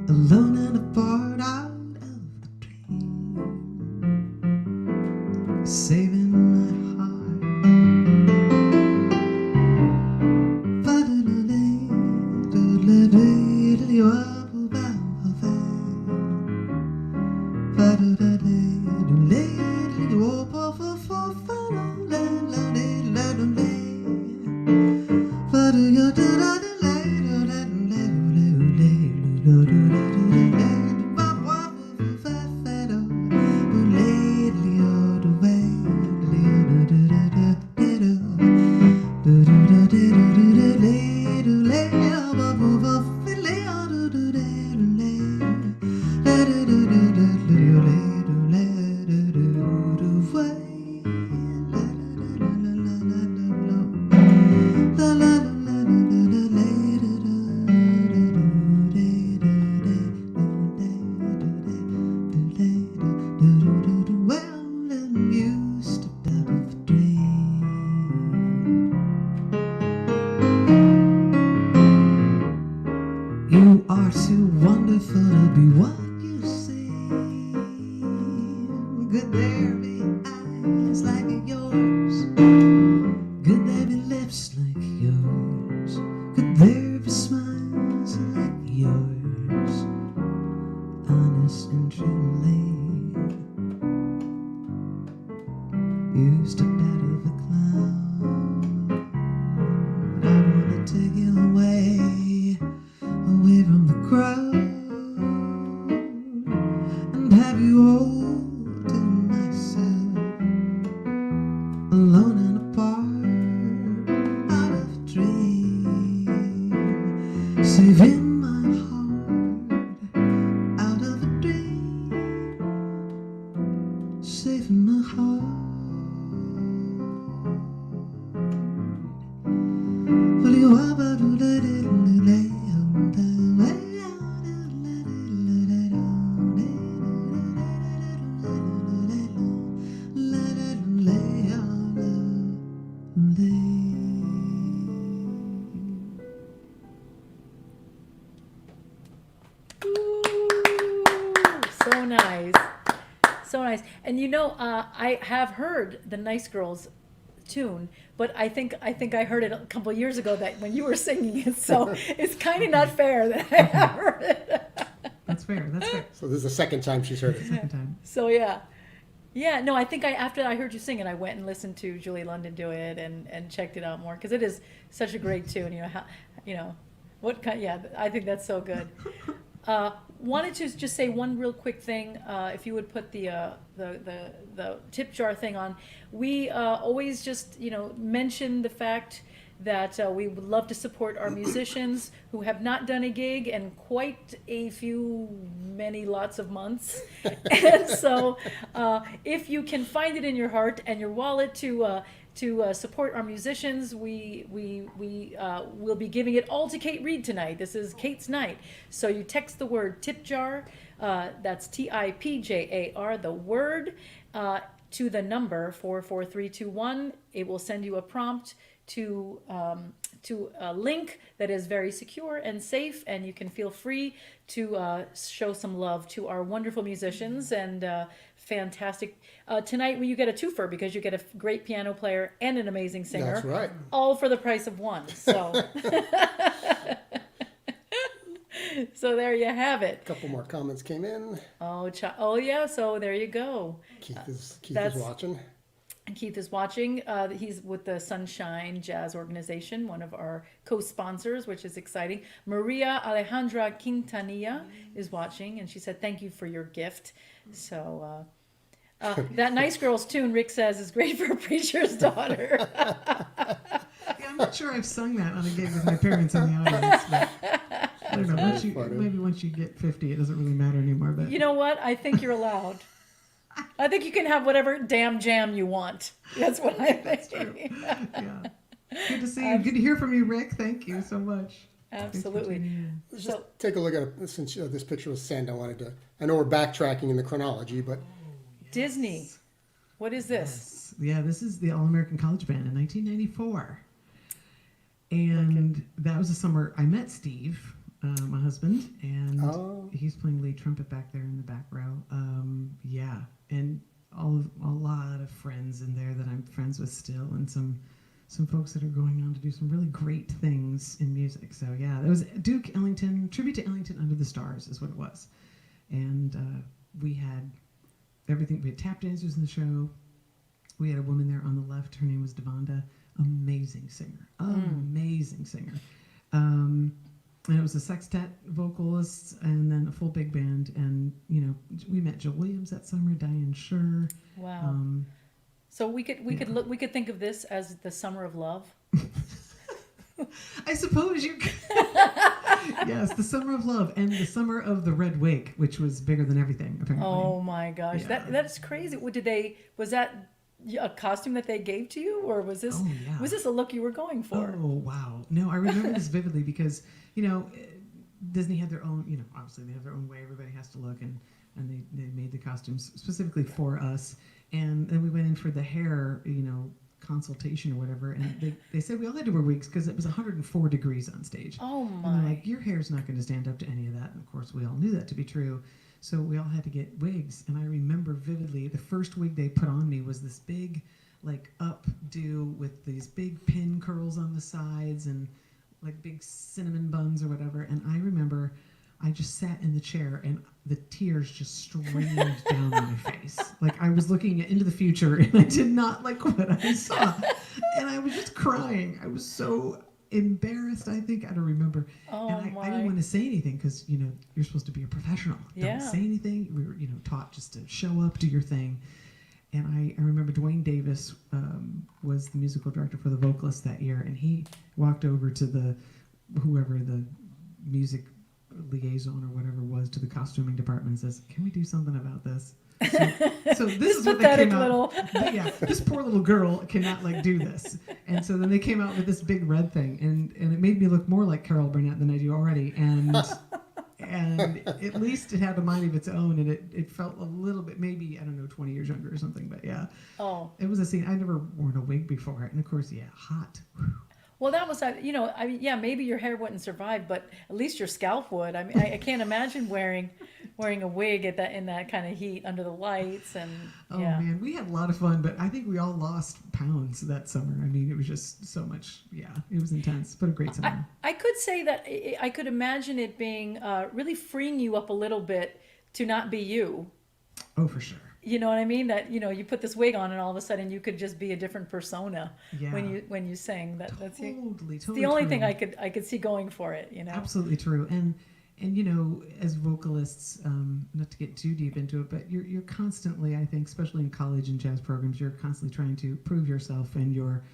S9: alone and apart out of the dream, saving my heart. You are too wonderful to be what you seem. Could there be eyes like yours? Could there be lips like yours? Could there be smiles like yours? Honest and truly, you stepped out of a cloud. I wanna take you away, away from the crowd, and have you all to myself, alone and apart out of a dream, saving my heart out of a dream, saving my heart.
S2: So nice. So nice. And you know, I have heard the Nice Girls tune, but I think I heard it a couple of years ago that when you were singing it, so it's kind of not fair that I have heard it.
S10: That's fair. That's fair.
S3: So this is the second time she's heard it.
S10: Second time.
S2: So yeah. Yeah, no, I think after I heard you sing it, I went and listened to Julie London do it and checked it out more because it is such a great tune. What kind? Yeah, I think that's so good. Wanted to just say one real quick thing. If you would put the tip jar thing on, we always just mention the fact that we would love to support our musicians who have not done a gig in quite lots of months. And so if you can find it in your heart and your wallet to support our musicians, we will be giving it all to Kate Reid tonight. This is Kate's night. So you text the word tip jar, that's TIPJAR, the word, to the number 44321. It will send you a prompt to a link that is very secure and safe, and you can feel free to show some love to our wonderful musicians and fantastic. Tonight you get a twofer because you get a great piano player and an amazing singer.
S3: That's right.
S2: All for the price of one. So, so there you have it.
S3: A couple more comments came in.
S2: Oh yeah. So there you go.
S3: Keith is
S2: that's-
S3: watching.
S2: And Keith is watching. He's with the Sunshine Jazz Organization, one of our co-sponsors, which is exciting. Maria Alejandra Quintanilla is watching, and she said, "Thank you for your gift." So that Nice Girls tune, Rick says, is great for a preacher's daughter.
S10: Yeah, I'm not sure I've sung that on a gig with my parents in the audience. But I don't know. Maybe once you get 50, it doesn't really matter anymore. But
S2: You know what? I think you're allowed. I think you can have whatever damn jam you want. That's what I think.
S10: Yeah. Good to see you. Good to hear from you, Rick. Thank you so much.
S2: Absolutely.
S3: Let's just take a look at it. Since this picture was sent, I know we're backtracking in the chronology, but
S2: Disney. What is this?
S10: Yeah, this is the All-American College Band in 1994. And that was the summer I met Steve, my husband, and he's playing lead trumpet back there in the back row. Yeah, and a lot of friends in there that I'm friends with still, and some folks that are going on to do some really great things in music. So yeah, that was Duke Ellington, tribute to Ellington Under the Stars is what it was. And we had everything. We had tap dancers in the show. We had a woman there on the left. Her name was Devonda. Amazing singer. Amazing singer. And it was a sextet vocalists and then a full big band. And, you know, we met Jill Williams that summer, Diane Scher.
S2: Wow. So we could think of this as the summer of love.
S10: I suppose you could. Yes, the summer of love and the summer of the red wig, which was bigger than everything, apparently.
S2: Oh my gosh,
S10: Yeah.
S2: that's crazy. Was that a costume that they gave to you, or was this was this a look you were going for?
S10: Oh wow, no, I remember this vividly because you know Disney had their own, you know, obviously they have their own way everybody has to look, and they made the costumes specifically for us, and then we went in for the hair, you know, consultation or whatever, and they said we all had to wear wigs because it was 104 degrees on stage.
S2: Oh my!
S10: And they're like, your hair's not going to stand up to any of that, and of course we all knew that to be true. So we all had to get wigs, and I remember vividly the first wig they put on me was this big, like updo with these big pin curls on the sides and like big cinnamon buns or whatever. And I remember I just sat in the chair and the tears just streamed down my face. Like I was looking into the future and I did not like what I saw. And I was just crying. I was so embarrassed, I think. I don't remember.
S2: Oh,
S10: and I didn't want to say anything because, you know, you're supposed to be a professional.
S2: Yeah.
S10: Don't say anything. We were, you know, taught just to show up, do your thing. And I remember Dwayne Davis was the musical director for the vocalist that year, and he walked over to whoever the music liaison or whatever was to the costuming department and says, "Can we do something about this?" So this is what they came out. Yeah, this poor little girl cannot like do this. And so then they came out with this big red thing, and it made me look more like Carol Burnett than I do already. And at least it had a mind of its own, and it felt a little bit, maybe, I don't know, 20 years younger or something. But yeah, it was a scene. I'd never worn a wig before, and of course, yeah, hot.
S2: Well, that was, you know, I mean, yeah, maybe your hair wouldn't survive, but at least your scalp would. I mean, I can't imagine wearing a wig in that kind of heat under the lights, and
S10: oh man, we had a lot of fun, but I think we all lost pounds that summer. I mean, it was just so much. Yeah, it was intense, but a great summer.
S2: I could say that I could imagine it being really freeing you up a little bit to not be you.
S10: Oh, for sure.
S2: You know what I mean? That, you know, you put this wig on and all of a sudden you could just be a different persona when you sing. That's
S10: totally
S2: the only
S10: true.
S2: thing I could see going for it. You know,
S10: absolutely true. And you know, as vocalists, not to get too deep into it, but you're constantly, I think, especially in college and jazz programs, you're constantly trying to prove yourself and your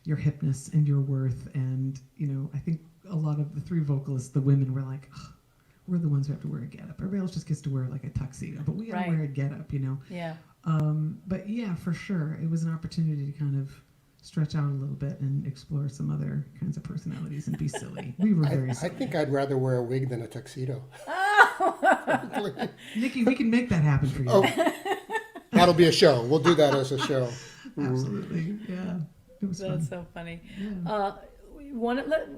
S10: hipness and your worth. And you know, I think a lot of the three vocalists, the women, were like, oh, we're the ones who have to wear a getup. Everybody else just gets to wear like a tuxedo, but we gotta wear a getup, you know.
S2: Yeah.
S10: But yeah, for sure, it was an opportunity to kind of stretch out a little bit and explore some other kinds of personalities and be silly. We were very silly.
S3: I think I'd rather wear a wig than a tuxedo.
S10: Nikki, we can make that happen for you.
S3: Oh, that'll be a show. We'll do that as a show.
S10: Absolutely, yeah. It was
S2: That's
S10: fun.
S2: so funny.
S10: Yeah.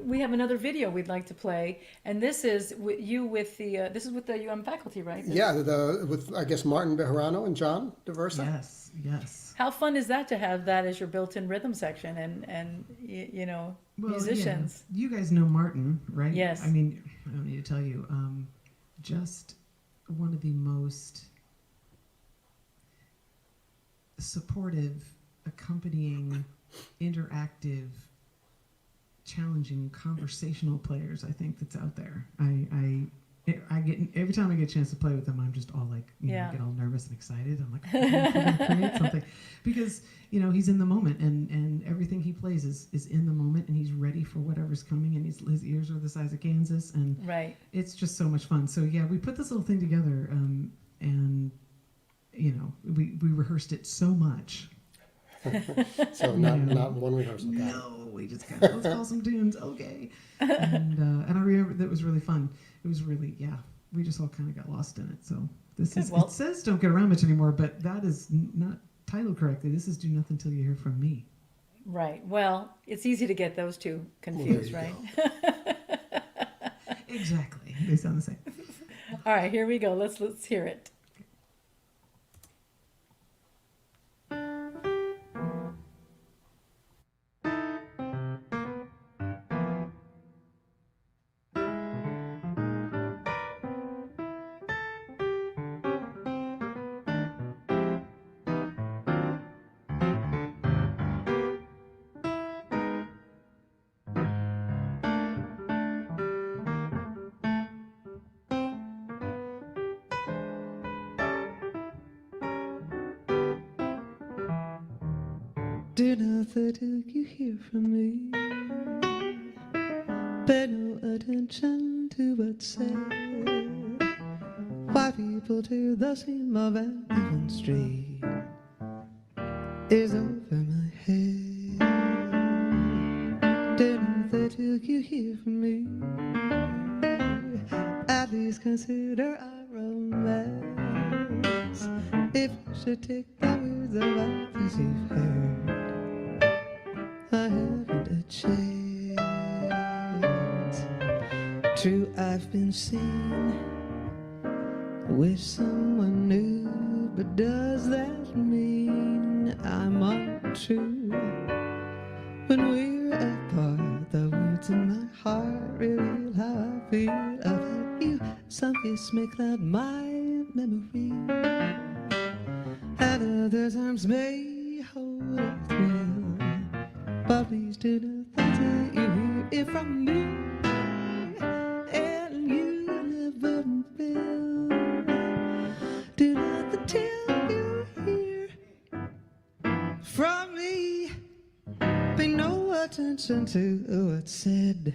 S2: We have another video we'd like to play, and this is with the UM faculty, right?
S3: Yeah, with I guess Martin Bejarano and John DeVersa.
S10: Yes.
S2: How fun is that to have that as your built-in rhythm section and you know, musicians?
S10: Yeah. You guys know Martin, right?
S2: Yes.
S10: I mean, I don't need to tell you. Just one of the most supportive, accompanying, interactive, challenging conversational players I think that's out there. I get, every time I get a chance to play with them, I'm just all like, you know, I get all nervous and excited. I'm like, oh, I'm gonna create something, because you know he's in the moment, and everything he plays is in the moment, and he's ready for whatever's coming, and his ears are the size of Kansas, and
S2: right.
S10: It's just so much fun. So yeah, we put this little thing together, and we rehearsed it so much.
S3: So not one rehearsal.
S10: No, we just got, let's call some tunes, okay. And I remember that was really fun. It was really, we just all kind of got lost in it. So this is, it says Don't Get Around Much Anymore, but that is not titled correctly. This is Do Nothing Till You Hear From Me.
S2: Right. Well, it's easy to get those two confused, right?
S10: Exactly. They sound the same.
S2: All right, here we go. Let's hear it.
S9: Do nothing till you hear from me. Pay no attention to what's said. Why people do the seam of Avon Street is over my head. Do nothing till you hear from me. At least consider our romance. If you should take the words of others you've heard, I haven't a chance. True, I've been seen with someone new, but does that mean I'm untrue? When we're apart, the words in my heart reveal how I feel about you. Some kiss may cloud my memory, and other times may hold a thrill. But please do nothing till you hear it from me, and you never will. Do nothing till you hear from me. Pay no attention to what's said.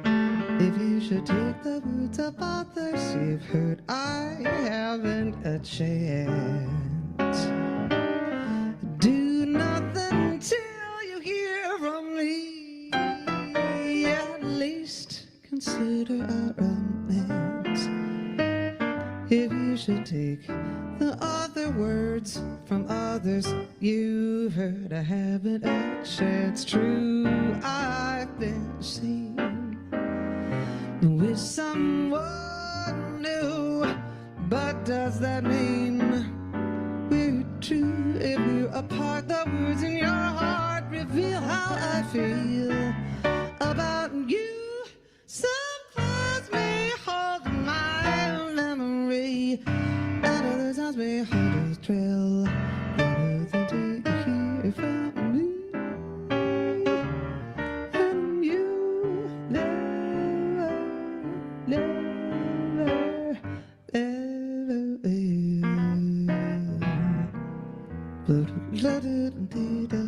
S9: If you should take the words of others you've heard, I haven't a chance. Do nothing till you hear from me. At least consider our romance. If you should take the other words from others you've heard, I haven't a chance. True, I've been seen with someone new, but does that mean we're true? If we're apart, the words in your heart reveal how I feel about you. Some clouds may hold my memory, and other times may hold a trail. Nothing to hear from me, and you never, never, ever will. La-da-da-da-da.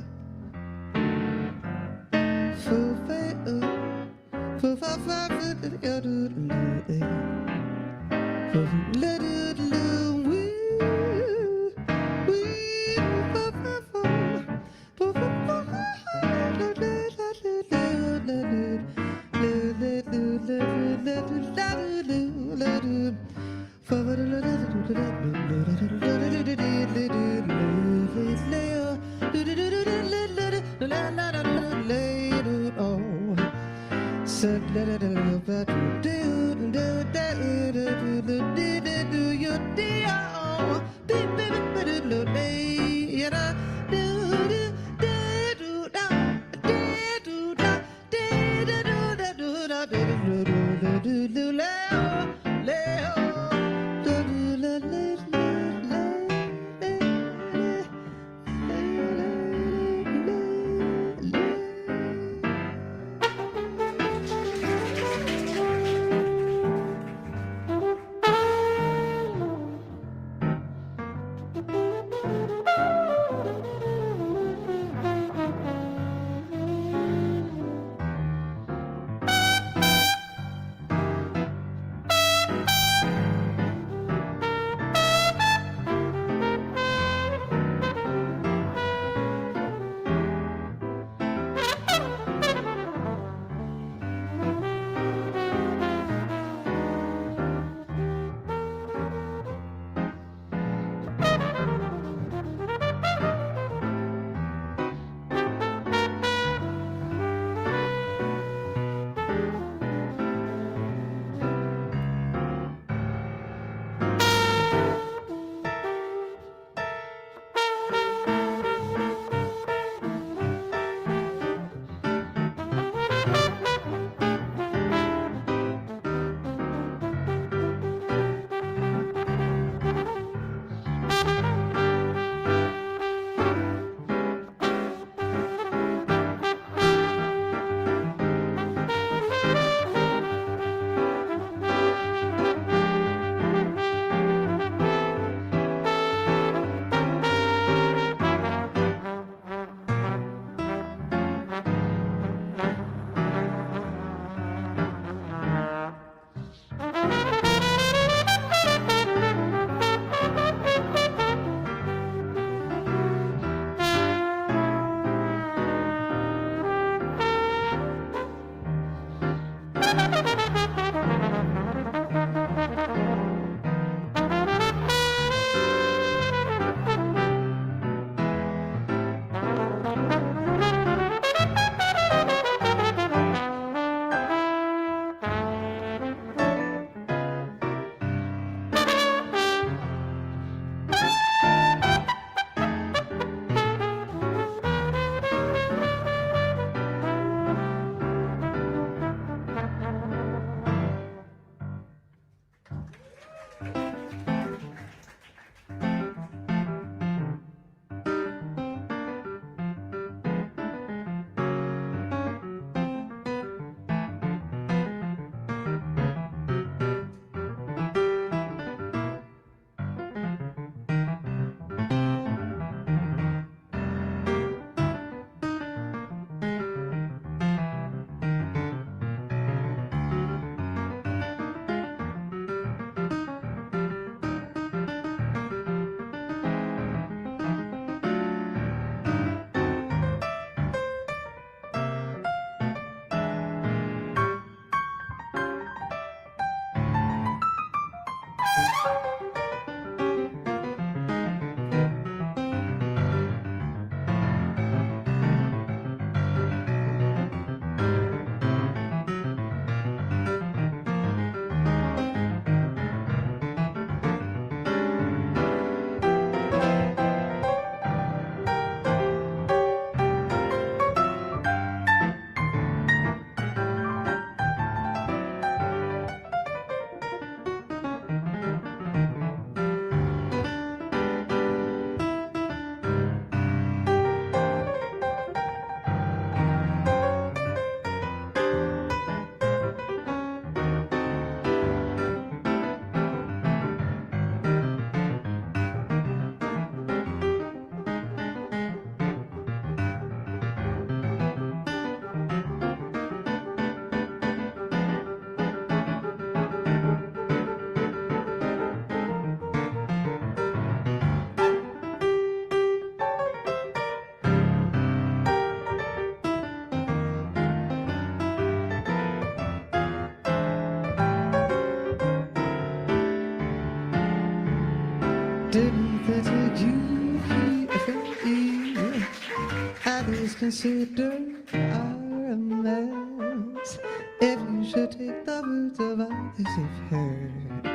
S9: Others consider are a mess. If you should take the words of others you've heard,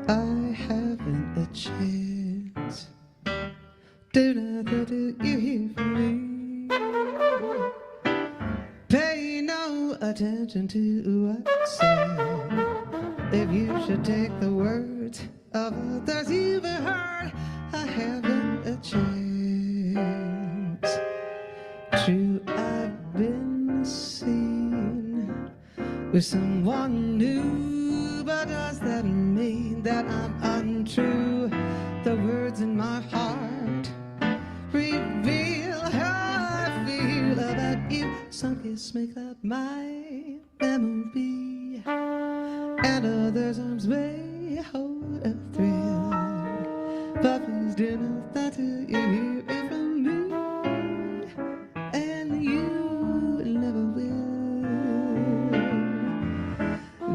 S9: I haven't a chance. Do you hear from me? Pay no attention to what I say. If you should take the words of others you've heard, I haven't a chance. True, I've been seen with someone new, but does that mean that I'm untrue? The words in my heart reveal how I feel about you. Some kiss make up my memory, and others arms may hold a thrill. But please do not that you hear it from me, and you never will.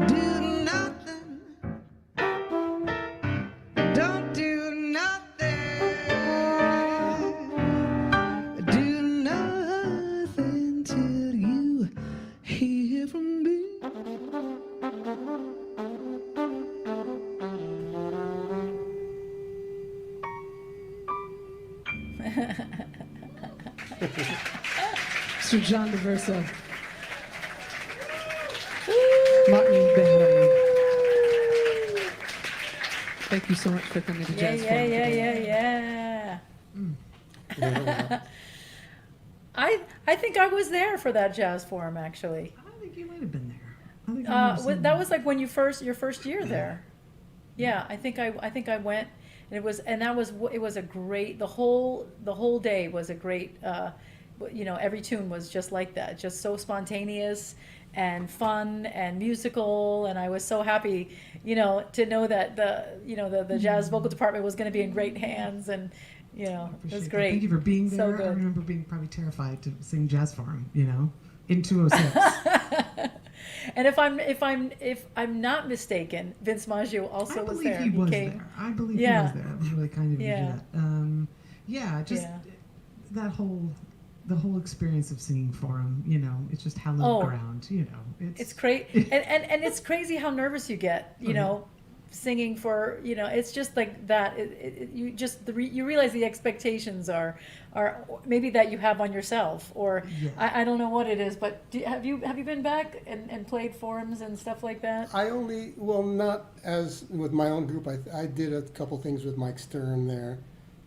S9: Do nothing, don't do nothing, do nothing till you hear from me.
S10: Mr. John DeVerso. Martin Band. Thank you so much for coming to Jazz Forum today.
S2: Yeah. I think I was there for that Jazz Forum, actually.
S10: I think you might have been there. I think I might have seen
S2: That was like when your first year there. Yeah, I think I went, and it was a great, the whole day was a great, every tune was just like that, just so spontaneous and fun and musical, and I was so happy, to know that the jazz vocal department was going to be in great hands, and it was great.
S10: Thank you for being there.
S2: So good.
S10: I remember being probably terrified to sing Jazz Forum, in 206.
S2: And if I'm not mistaken, Vince Maggio also was there.
S10: He was
S2: came.
S10: there. I believe
S2: Yeah.
S10: he was there. It was really kind of you to do that. Just
S2: Yeah.
S10: that the whole experience of singing for him, you know, it's just hallowed ground, you know.
S2: It's crazy, and it's crazy how nervous you get, you know, singing for, you know, it's just like that. You realize the expectations are maybe that you have on yourself, or I don't know what it is, but have you been back and played forums and stuff like that?
S3: Not as with my own group. I did a couple things with Mike Stern there.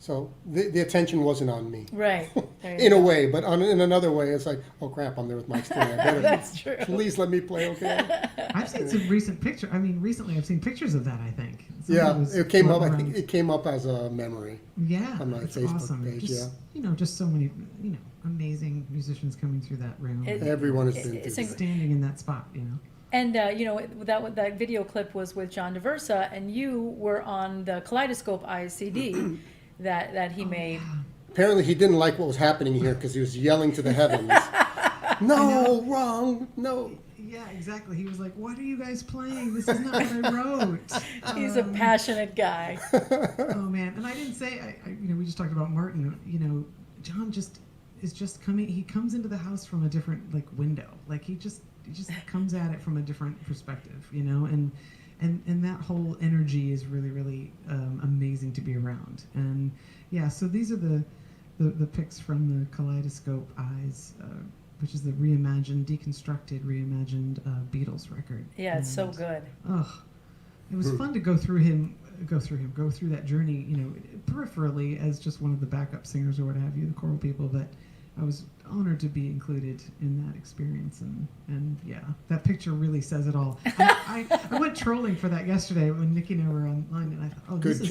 S3: So the attention wasn't on me.
S2: Right.
S3: In a way, but in another way, it's like, oh crap, I'm there with Mike Stern.
S2: That's true.
S3: Please let me play, okay?
S10: I've seen some recent pictures. I mean, recently I've seen pictures of that, I think.
S3: It came up. I think it came up as a memory.
S10: Yeah,
S3: on my
S10: it's
S3: Facebook
S10: awesome.
S3: page.
S10: Just, you know, just so many, you know, amazing musicians coming through that room.
S3: Everyone has been through
S10: standing in that spot, you know.
S2: And you know, that video clip was with John DeVersa, and you were on the Kaleidoscope Eyes CD that he made.
S10: Yeah.
S3: Apparently, he didn't like what was happening here because he was yelling to the heavens. No, wrong, no.
S10: Yeah, exactly. He was like, "What are you guys playing? This is not what I wrote."
S2: He's a passionate guy.
S10: Oh man, and I didn't say, you know, we just talked about Martin. You know, John is just coming. He comes into the house from a different window. Like he just comes at it from a different perspective. You know, and that whole energy is really, really amazing to be around. And yeah, so these are the pics from the Kaleidoscope Eyes, which is the deconstructed, reimagined Beatles record.
S2: Yeah, it's so good.
S10: It was fun to go through that journey, you know, peripherally as just one of the backup singers or what have you, the choral people, but I was honored to be included in that experience, and yeah, that picture really says it all. I went trolling for that yesterday when Nikki and I were online, and I thought, oh, this is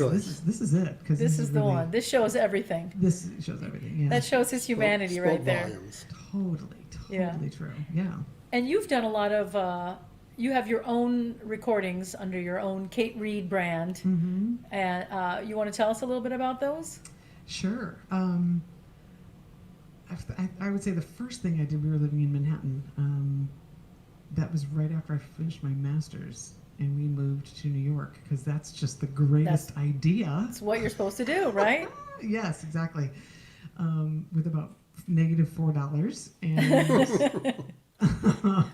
S10: it, because
S2: this is the really, one. This shows everything.
S10: This shows everything. Yeah,
S2: that shows his humanity right there.
S3: Volumes.
S10: Totally true. Yeah.
S2: And you've done a lot of. You have your own recordings under your own Kate Reid brand, and you want to tell us a little bit about those?
S10: Sure. I would say the first thing I did, we were living in Manhattan. That was right after I finished my master's, and we moved to New York because that's just the greatest idea.
S2: It's what you're supposed to do, right?
S10: Yes, exactly. With about $-4, and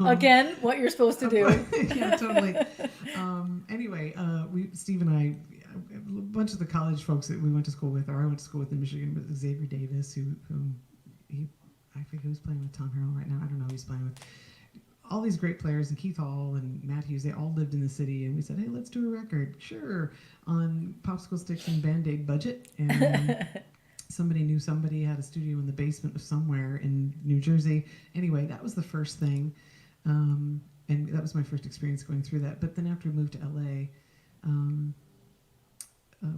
S2: again, what you're supposed to do.
S10: Yeah, totally. Anyway, Steve and I, a bunch of the college folks that we went to school with, or I went to school with in Michigan, with Xavier Davis, who I forget who's playing with Tom Harrell right now. I don't know who he's playing with. All these great players, and Keith Hall and Matt Hughes, they all lived in the city, and we said, hey, let's do a record. Sure. On popsicle sticks and Band-Aid budget. And somebody knew somebody had a studio in the basement of somewhere in New Jersey. Anyway, that was the first thing. And that was my first experience going through that. But then after we moved to LA,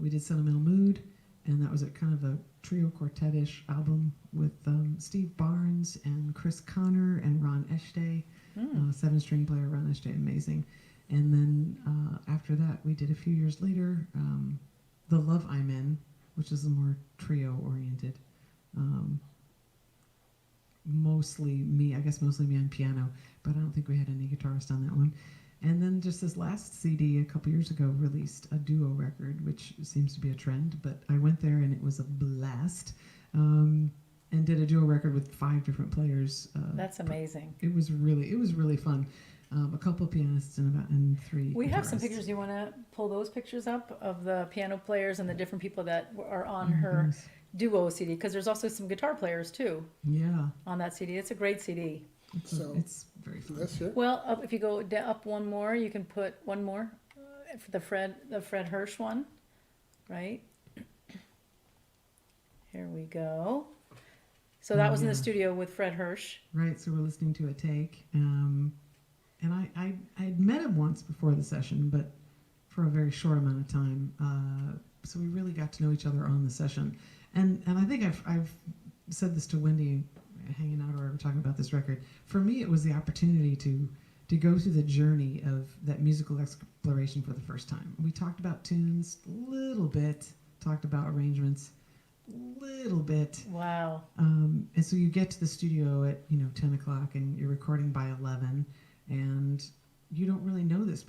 S10: we did Sentimental Mood, and that was a kind of a trio quartet-ish album with Steve Barnes and Chris Connor and Ron Eshtay, 7-string player Ron Eshtay, amazing. And then after that, we did a few years later, The Love I'm In, which is a more trio-oriented. Mostly me on piano, but I don't think we had any guitarist on that one. And then just this last CD a couple years ago released a duo record, which seems to be a trend, but I went there and it was a blast, and did a duo record with 5 different players.
S2: That's amazing.
S10: It was really fun. A couple of pianists and 3
S2: We have some
S10: guitarists.
S2: pictures. You want to pull those pictures up of the piano players and the different people that are on her duo CD? Because there's also some guitar players too.
S10: Yeah.
S2: On that CD, it's a great CD.
S10: It's very fun.
S3: That's it.
S2: Well, if you go up one more, you can put one more for the Fred Hirsch one, right? Here we go. So that was in the studio with Fred Hirsch.
S10: Right. So we're listening to a take. And I'd met him once before the session, but for a very short amount of time. So we really got to know each other on the session. And I think I've said this to Wendy, hanging out or ever talking about this record. For me, it was the opportunity to go through the journey of that musical exploration for the first time. We talked about tunes a little bit, talked about arrangements a little bit.
S2: Wow.
S10: And so you get to the studio at 10 o'clock, and you're recording by 11. And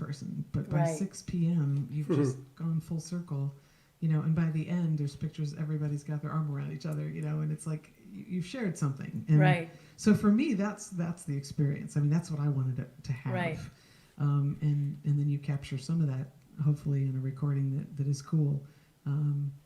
S10: person, but by
S2: Right.
S10: 6 p.m. you've just gone full circle, you know. And by the end, there's pictures. Everybody's got their arm around each other, you know, and it's like you've shared something. And
S2: Right.
S10: So for me, that's the experience. I mean, that's what I wanted to have.
S2: Right.
S10: And then you capture some of that, hopefully, in a recording that is cool.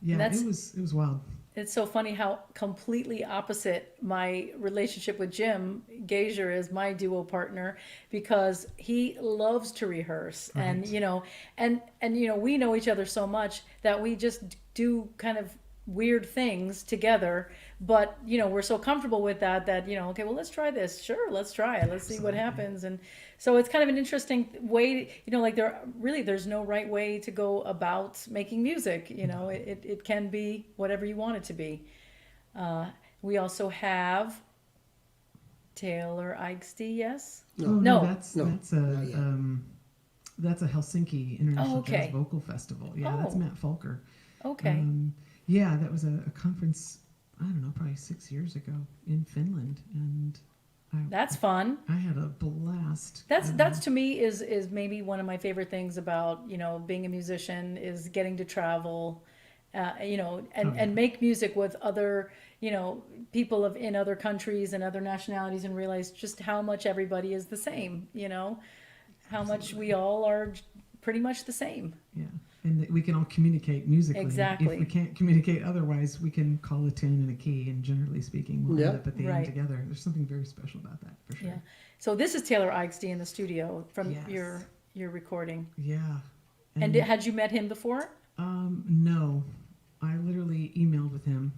S10: Yeah,
S2: That's-
S10: it was wild.
S2: It's so funny how completely opposite my relationship with Jim Gager is, my duo partner, because he loves to rehearse and,
S10: Right.
S2: you know, and, you know, we know each other so much that we just do kind of weird things together, but, you know, we're so comfortable with that, you know, okay, well, let's try this. Sure. Let's try it. Let's see what happens. And so it's kind of an interesting way, you know, like there's no right way to go about making music. You know, it can be whatever you want it to be. We also have Taylor Eichste, yes? No.
S10: That's
S3: No,
S10: that's
S3: not yet.
S10: that's a Helsinki International
S2: Oh, okay.
S10: Jazz Vocal Festival. Yeah, that's
S2: Oh.
S10: Matt Folker.
S2: Okay.
S10: Yeah, that was a conference, I don't know, probably 6 years ago in Finland, and
S2: That's fun.
S10: I had a blast.
S2: That's to me is maybe one of my favorite things about, you know, being a musician, is getting to travel, you know, and make music with other, you know, people in other countries and other nationalities, and realize just how much everybody is the same, you know, how much we all are pretty much the same.
S10: Yeah, and that we can all communicate musically.
S2: Exactly.
S10: If we can't communicate otherwise, we can call a tune and a key, and generally speaking, we'll
S3: Yeah.
S10: end up at the
S2: Right.
S10: end together. There's something very special about that, for sure.
S2: Yeah. So this is Taylor Eichste in the studio from
S10: Yes.
S2: your recording.
S10: Yeah.
S2: And had you met him before?
S10: No, I literally emailed with him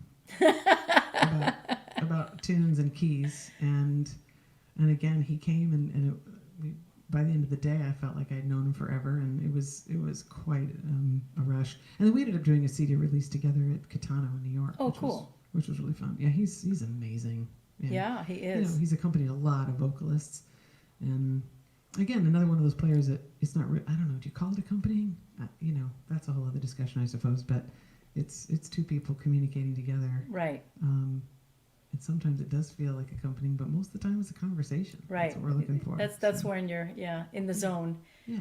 S10: about tunes and keys, and again he came, and by the end of the day I felt like I'd known him forever, and it was quite a rush. And then we ended up doing a CD release together at Katano in New York.
S2: Oh,
S10: which
S2: cool.
S10: which was really fun. Yeah, he's amazing.
S2: Yeah, he
S10: You
S2: is.
S10: know, he's accompanied a lot of vocalists, and again, another one of those players that it's not. I don't know. Do you call it accompanying? You know, that's a whole other discussion, I suppose. But it's two people communicating together.
S2: Right.
S10: And sometimes it does feel like accompanying, but most of the time it's a conversation.
S2: Right.
S10: That's what we're looking for.
S2: That's
S10: so.
S2: when you're in the zone.
S10: Yeah.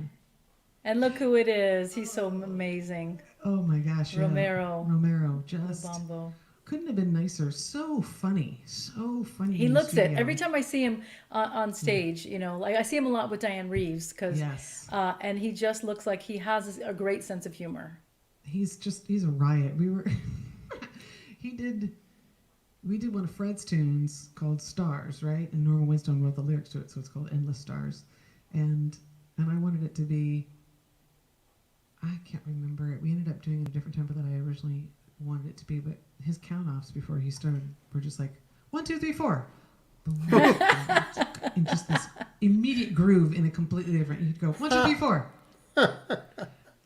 S2: And look who it is. He's so amazing.
S10: Oh my gosh. Yeah. Romero. Just
S2: Bombo.
S10: couldn't have been nicer. So funny.
S2: He
S10: in the
S2: looks it.
S10: studio.
S2: Every time I see him on stage, you know, like I see him a lot with Diane Reeves, because
S10: Yes.
S2: and he just looks like he has a great sense of humor.
S10: He's a riot. We did one of Fred's tunes called Stars, right? And Norman Winstone wrote the lyrics to it, so it's called Endless Stars. And I wanted it to be, I can't remember it. We ended up doing it a different tempo than I originally wanted it to be, but his count-offs before he started were just like 1, 2, 3, 4. Boom. In just this immediate groove in a completely different, you'd go 1, 2, 3, 4.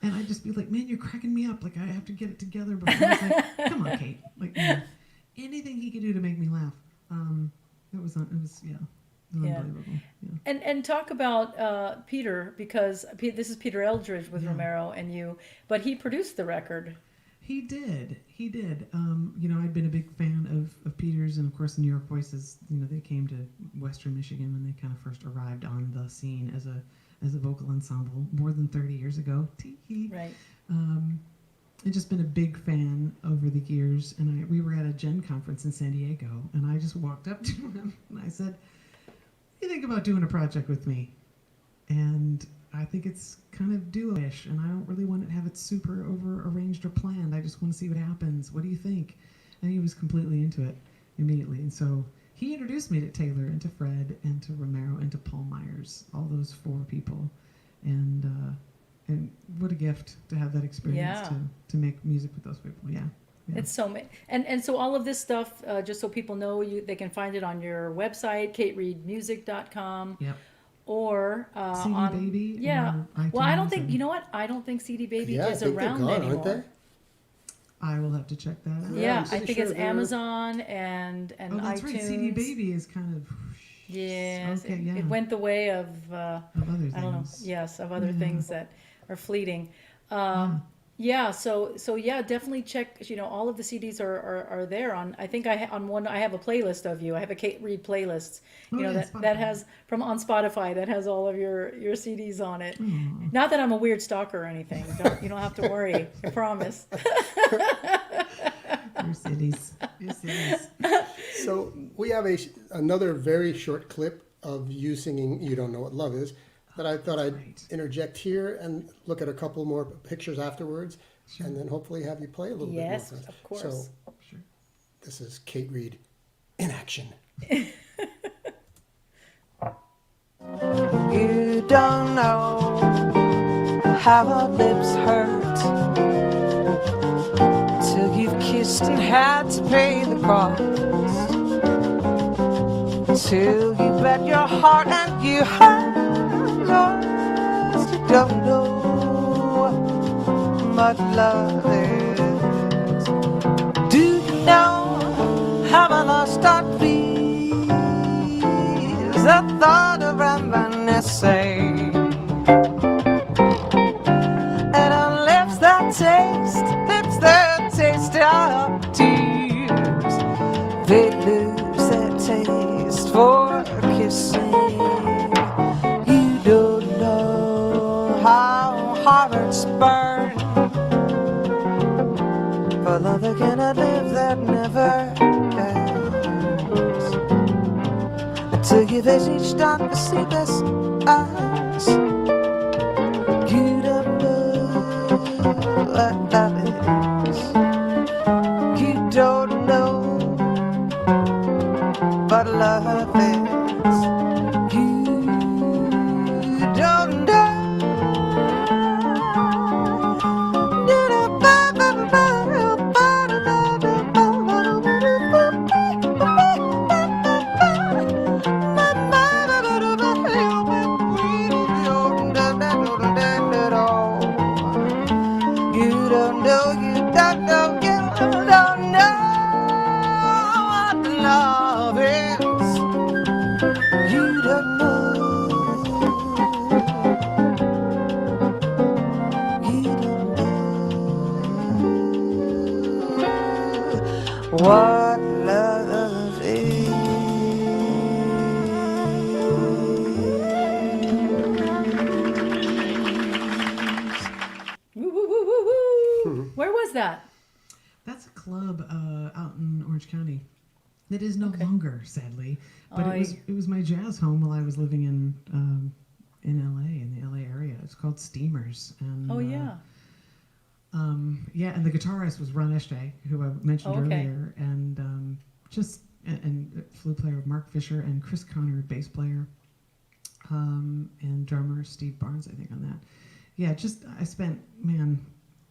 S10: And I'd just be like, man, you're cracking me up. Like, I have to get it together. But I was like, come on, Kate. Like, you know, anything he could do to make me laugh. It was unbelievable. Yeah.
S2: And talk about Peter, because this is Peter Eldridge with Romero and you, but he produced the record.
S10: He did. You know, I'd been a big fan of Peter's, and of course, New York Voices. You know, they came to Western Michigan when they kind of first arrived on the scene as a vocal ensemble more than 30 years ago. Tee-hee.
S2: Right.
S10: I've just been a big fan over the years, and we were at a Gen conference in San Diego, and I just walked up to him and I said, "What do you think about doing a project with me?" And I think it's kind of duo-ish, and I don't really want to have it super over-arranged or planned. I just want to see what happens. What do you think? And he was completely into it immediately. And so he introduced me to Taylor and to Fred and to Romero and to Paul Myers, all those 4 people. And what a gift to have that experience to make music with those people. Yeah.
S2: It's so and so all of this stuff, just so people know, they can find it on your website, katereidmusic.com.
S10: Yep.
S2: Or
S10: CD
S2: on
S10: Baby.
S2: Yeah.
S10: Or
S2: Well, I don't
S10: iTunes
S2: think,
S10: and-
S2: you know what? I don't think CD Baby
S3: Yeah, I
S2: is
S3: think they're
S2: around
S3: gone,
S2: anymore.
S3: aren't they?
S10: I will have to check that out.
S2: Yeah,
S3: I'm
S2: I
S3: pretty
S2: think
S3: sure
S2: it's
S3: they're-
S2: Amazon and
S10: Oh, that's
S2: iTunes.
S10: right. CD Baby is kind of.
S2: Yes,
S10: Okay, yeah.
S2: it went the way of
S10: Of other
S2: I don't know.
S10: things.
S2: Yes, of other
S10: Yeah.
S2: things that are fleeting. Yeah, so yeah, definitely check. All of the CDs are there on. I think on one I have a playlist of you. I have a Kate Reid playlist.
S10: Oh, yeah,
S2: that
S10: Spotify.
S2: has on Spotify that has all of your CDs on it.
S10: Aw.
S2: Not that I'm a weird stalker or anything. You don't have to worry. I promise.
S10: Your cities. Your cities.
S3: So we have another very short clip of you singing "You Don't Know What Love Is" that I thought I'd
S10: right.
S3: interject here and look at a couple more pictures afterwards, and then hopefully have you play a little
S2: Yes,
S3: bit more.
S2: of course.
S3: So
S10: Sure.
S3: this is Kate Reid in action.
S8: You don't know how our lips hurt till you've kissed and had to pay the cost. Till you bet your heart and you have lost. You don't know what love is. Do you know how I lost our feet? The thought of reminiscing and on lips that taste our tears. They lose their taste for kissing. You don't know how hearts burn for love that cannot live, that never ends. Till you face each dark and sleepless eyes. You don't know what love is. You don't know what love is. You don't know. You don't know, you don't know, you don't know what love is. You don't know. You don't know what love is.
S2: Woo, woo, woo, woo, woo. Where was that?
S10: That's a club out in Orange County. It is no longer, sadly, but it was my jazz home while I was living in LA, in the LA area. It's called Steamers, and yeah, and the guitarist was Ron Eshte, who I mentioned earlier, and and flute player Mark Fisher, and Chris Connor, bass player, and drummer Steve Barnes, I think, on that. Yeah,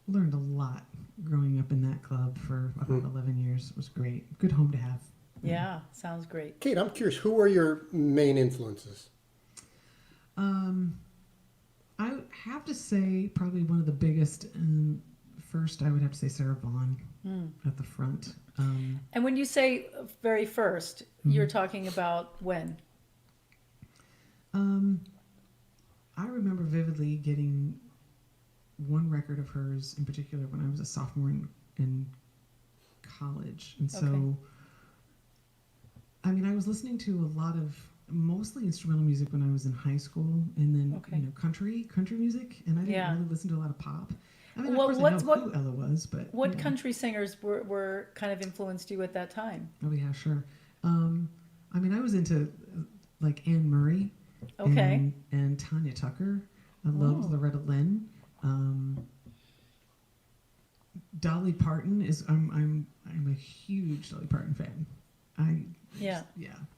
S10: learned a lot growing up in that club for about 11 years. It was great. Good home to have.
S2: Yeah, sounds great.
S3: Kate, I'm curious, who are your main influences?
S10: I would have to say probably one of the biggest, first I would have to say Sarah Vaughan at the front.
S2: And when you say very first, you're talking about when?
S10: I remember vividly getting one record of hers in particular when I was a sophomore in college. And so, I mean, I was listening to a lot of mostly instrumental music when I was in high school, and then country music, and I didn't really listen to a lot of pop. I mean, of course, I know who Ella was, but
S2: what country singers were kind of influenced you at that time?
S10: Oh yeah, sure. I mean, I was into like Anne Murray, and Tanya Tucker. I loved Loretta Lynn. Dolly Parton is I'm a huge Dolly Parton fan.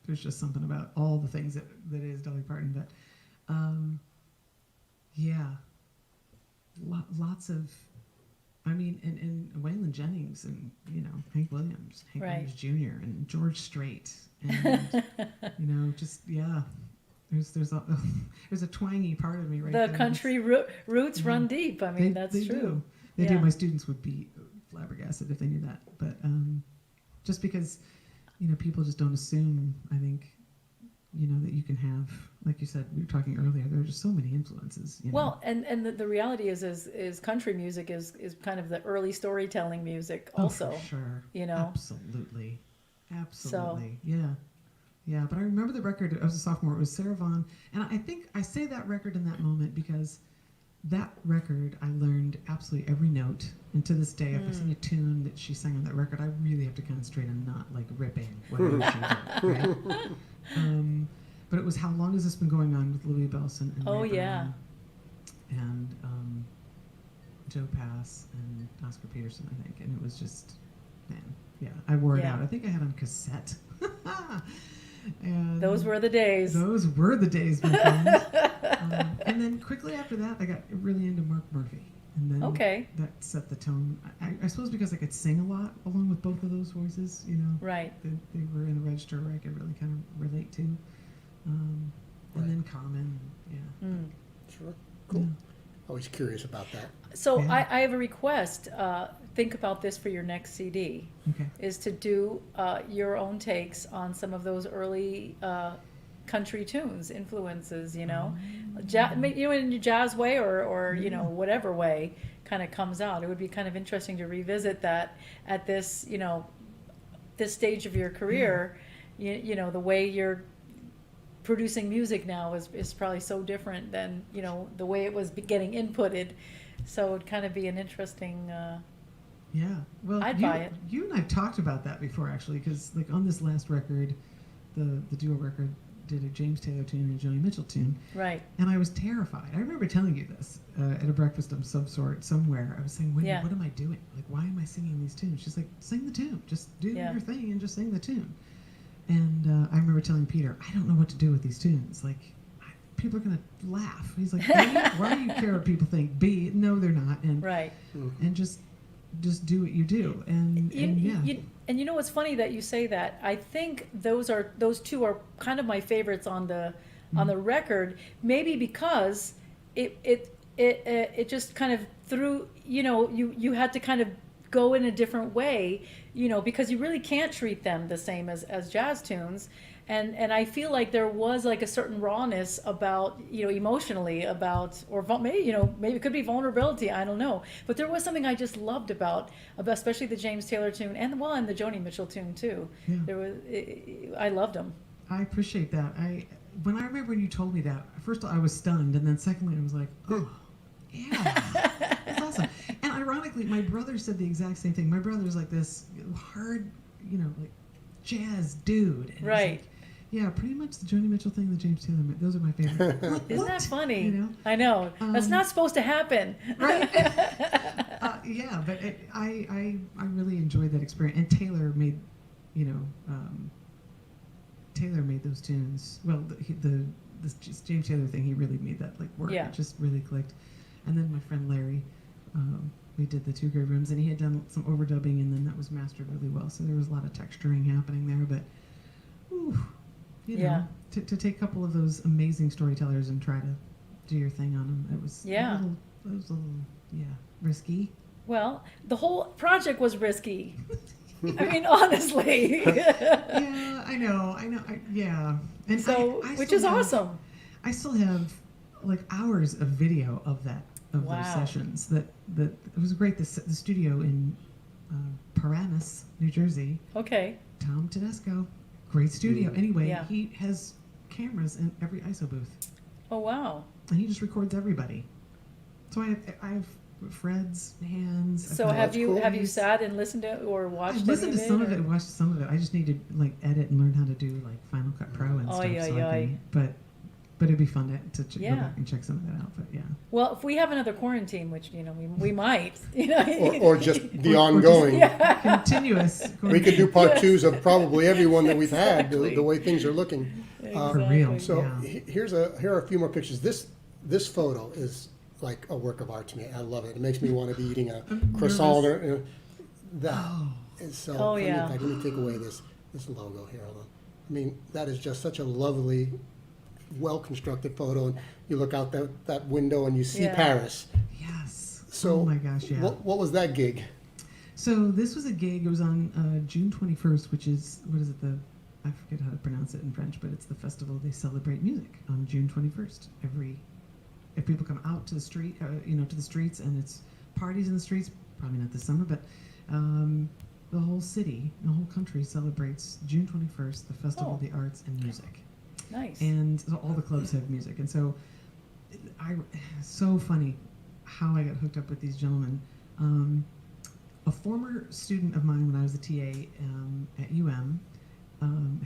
S10: There's just something about all the things that is Dolly Parton, but lots of, I mean, and Waylon Jennings, and Hank Williams Jr. and George Strait, and there's a twangy part of me right there.
S2: The country roots run deep. I mean, that's true.
S10: They do. My students would be flabbergasted if they knew that, but just because people just don't assume, I think, that you can have, like you said, we were talking earlier, there are just so many influences.
S2: Well, and the reality is country music is kind of the early storytelling music also.
S10: For sure. Absolutely. Yeah, but I remember the record. I was a sophomore. It was Sarah Vaughan, and I think I say that record in that moment because that record I learned absolutely every note, and to this day, if I sing a tune that she sang on that record, I really have to concentrate and not like ripping whatever she did. Right? But it was How Long Has This Been Going On with Louis Bellson and Ray Brown and Joe Pass and Oscar Peterson, I think, and it was just, man, yeah, I wore it out. I think I had on cassette. And
S2: those were the days.
S10: Those were the days, my friends. And then quickly after that, I got really into Mark Murphy. And then that set the tone. I suppose because I could sing a lot along with both of those voices,
S2: Right.
S10: They were in a register where I could really kind of relate to. And then Common,
S3: Sure. Cool. Always curious about that.
S2: So I have a request. Think about this for your next CD.
S10: Okay.
S2: Is to do your own takes on some of those early country tunes, influences. In your jazz way or whatever way kind of comes out. It would be kind of interesting to revisit that at this this stage of your career. The way you're producing music now is probably so different than the way it was getting inputted. So it'd kind of be an interesting.
S10: Well,
S2: I'd buy it.
S10: You and I've talked about that before, actually, because like on this last record, the duo record did a James Taylor tune and a Joni Mitchell tune.
S2: Right.
S10: And I was terrified. I remember telling you this at a breakfast of some sort somewhere. I was saying, Wendy, what am I doing? Like, why am I singing these tunes? She's like, sing the tune. Just do your thing and just sing the tune. And I remember telling Peter, I don't know what to do with these tunes. Like, people are going to laugh. He's like, why do you care what people think? B, no, they're not. And and just do what you do. And
S2: you know what's funny that you say that? I think those two are kind of my favorites on the record. Maybe because it just kind of threw you had to kind of go in a different way, because you really can't treat them the same as jazz tunes. And I feel like there was like a certain rawness about, emotionally about, or maybe it could be vulnerability, I don't know. But there was something I just loved about especially the James Taylor tune and the Joni Mitchell tune too. Yeah. I loved them.
S10: I appreciate that. When I remember when you told me that, first of all, I was stunned, and then secondly, I was like, oh, yeah, that's awesome. And ironically, my brother said the exact same thing. My brother's like this hard, like jazz dude. And
S2: right.
S10: Yeah, pretty much the Joni Mitchell thing, the James Taylor, those are my favorite. Like,
S2: isn't that funny? I know. That's not supposed to happen.
S10: Right? Yeah, but I really enjoyed that experience. And Taylor made, Taylor made those tunes. Well, the James Taylor thing, he really made that work.
S2: Yeah.
S10: It just really clicked. And then my friend Larry, we did the Two Gray Rooms, and he had done some overdubbing, and then that was mastered really well. So there was a lot of texturing happening there, but. To take a couple of those amazing storytellers and try to do your thing on them, it was a little risky.
S2: Well, the whole project was risky. I mean, honestly.
S10: Yeah, I know. And
S2: so, which is awesome.
S10: I still have hours of video of those sessions. That it was great. The studio in Paramus, New Jersey.
S2: Okay. Tom
S10: Tedesco. Great studio. Anyway, he has cameras in every ISO booth.
S2: Oh, wow.
S10: And he just records everybody. So I have Fred's hands.
S2: So have you sat and listened to or watched?
S10: I've listened to some of it and watched some of it. I just need to edit and learn how to do Final Cut Pro and stuff. But it'd be fun to go back and check some of that out. But yeah.
S2: Well, if we have another quarantine, which we might,
S3: or just the ongoing,
S10: continuous.
S3: We could do part twos of probably every one that we've had. The way things are looking.
S10: For real.
S3: So here are a few more pictures. This photo is like a work of art to me. I love it. It makes me want to be eating a croissant. That is so.
S2: Oh yeah.
S3: Let me take away this logo here. Hold on. I mean, that is just such a lovely, well-constructed photo, and you look out that window and you see Paris.
S10: Yes.
S3: So,
S10: oh my gosh, yeah.
S3: What was that gig?
S10: So this was a gig. It was on June 21st, which is, what is it, I forget how to pronounce it in French, but it's the festival they celebrate music on June 21st. If people come out to the street, to the streets, and it's parties in the streets, probably not this summer, but the whole city, the whole country celebrates June 21st, the Festival of the Arts and Music.
S2: Nice.
S10: And so all the clubs have music. And so, so funny how I got hooked up with these gentlemen. A former student of mine when I was a TA at UM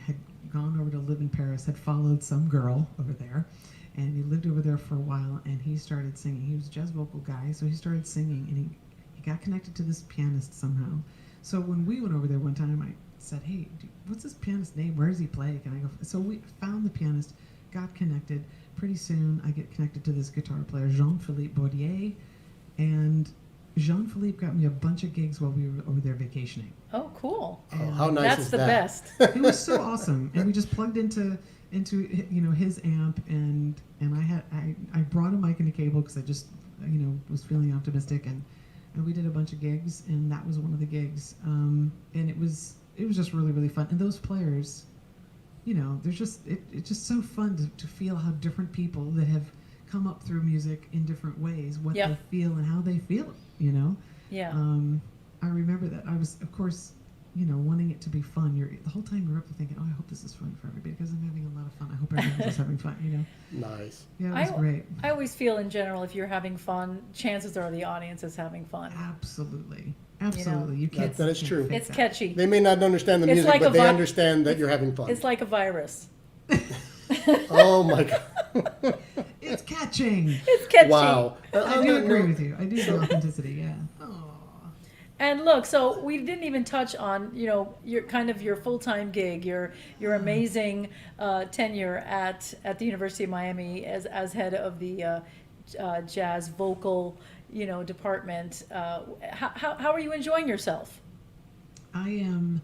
S10: had gone over to live in Paris, had followed some girl over there, and he lived over there for a while, and he started singing. He was a jazz vocal guy, so he started singing, and he got connected to this pianist somehow. So when we went over there one time, I said, hey, what's this pianist's name? Where does he play? Can I go? So we found the pianist, got connected. Pretty soon, I get connected to this guitar player, Jean-Philippe Baudier, and Jean-Philippe got me a bunch of gigs while we were over there vacationing.
S2: Oh, cool.
S3: Oh, how nice
S2: That's
S3: is
S2: the
S3: that?
S2: best.
S10: It was so awesome, and we just plugged into his amp, and I brought a mic and a cable because I just was feeling optimistic, and we did a bunch of gigs, and that was one of the gigs, and it was just really, really fun. And those players, they're just it's just so fun to feel how different people that have come up through music in different ways, what they feel and how they feel it.
S2: Yeah.
S10: I remember that. I was, of course, wanting it to be fun. The whole time you're up there thinking, oh, I hope this is fun for everybody because I'm having a lot of fun. I hope everyone's just having fun,
S3: Nice.
S10: Yeah, it was great.
S2: I always feel in general, if you're having fun, chances are the audience is having fun.
S10: Absolutely. Absolutely. You can't.
S3: That is true.
S2: It's catchy.
S3: They may not understand the
S2: It's
S3: music,
S2: like
S3: but
S2: a
S3: they
S2: vi-
S3: understand that you're having fun.
S2: It's like a virus.
S3: Oh my God.
S10: It's catching.
S2: It's catchy.
S3: Wow.
S10: I do agree with you. I do the authenticity, yeah.
S2: And look, so we didn't even touch on, your full-time gig, your amazing tenure at the University of Miami as head of the jazz vocal, department. How are you enjoying yourself?
S10: I am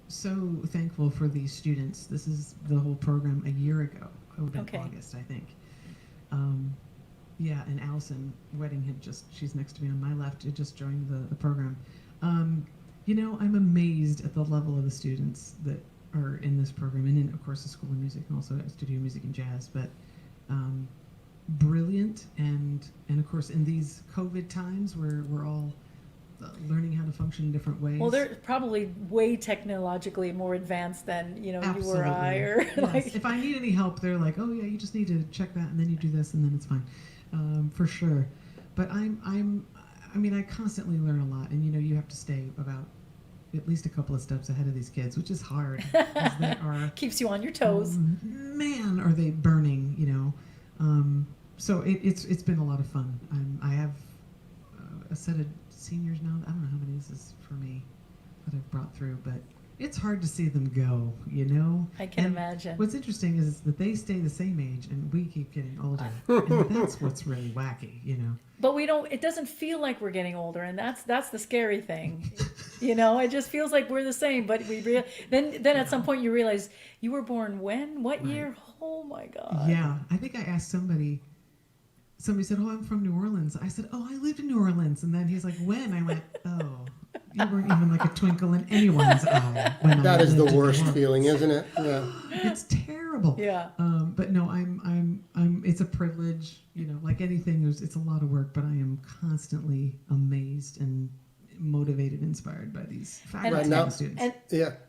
S10: so thankful for these students. This is the whole program a year ago. It would have been August, I think. And Allison Wedding she's next to me on my left, had just joined the program. I'm amazed at the level of the students that are in this program, and in, of course, the School of Music, and also studio music and jazz, but brilliant, and of course, in these COVID times where we're all learning how to function in different ways.
S2: Well, they're probably way technologically more advanced than, you or I, or
S10: yes. If I need any help, they're like, oh yeah, you just need to check that, and then you do this, and then it's fine, for sure. But I constantly learn a lot, and you have to stay about at least a couple of steps ahead of these kids, which is hard. They are
S2: keeps you on your toes.
S10: Man, are they burning? So it's been a lot of fun. I have a set of seniors now. I don't know how many this is for me that I've brought through, but it's hard to see them go.
S2: I can imagine.
S10: What's interesting is that they stay the same age, and we keep getting older, and that's what's really wacky.
S2: But we don't. It doesn't feel like we're getting older, and that's the scary thing. It just feels like we're the same. But then at some point you realize you were born when? What year? Oh my God.
S10: Yeah, I think I asked somebody. Somebody said, "Oh, I'm from New Orleans." I said, "Oh, I lived in New Orleans." And then he's like, "When?" I went, "Oh, you weren't even like a twinkle in anyone's eye."
S3: That is the worst feeling, isn't it? Yeah.
S10: It's terrible.
S2: Yeah.
S10: But no, I'm. It's a privilege. Like anything, it's a lot of work, but I am constantly amazed and motivated, inspired by these faculty students.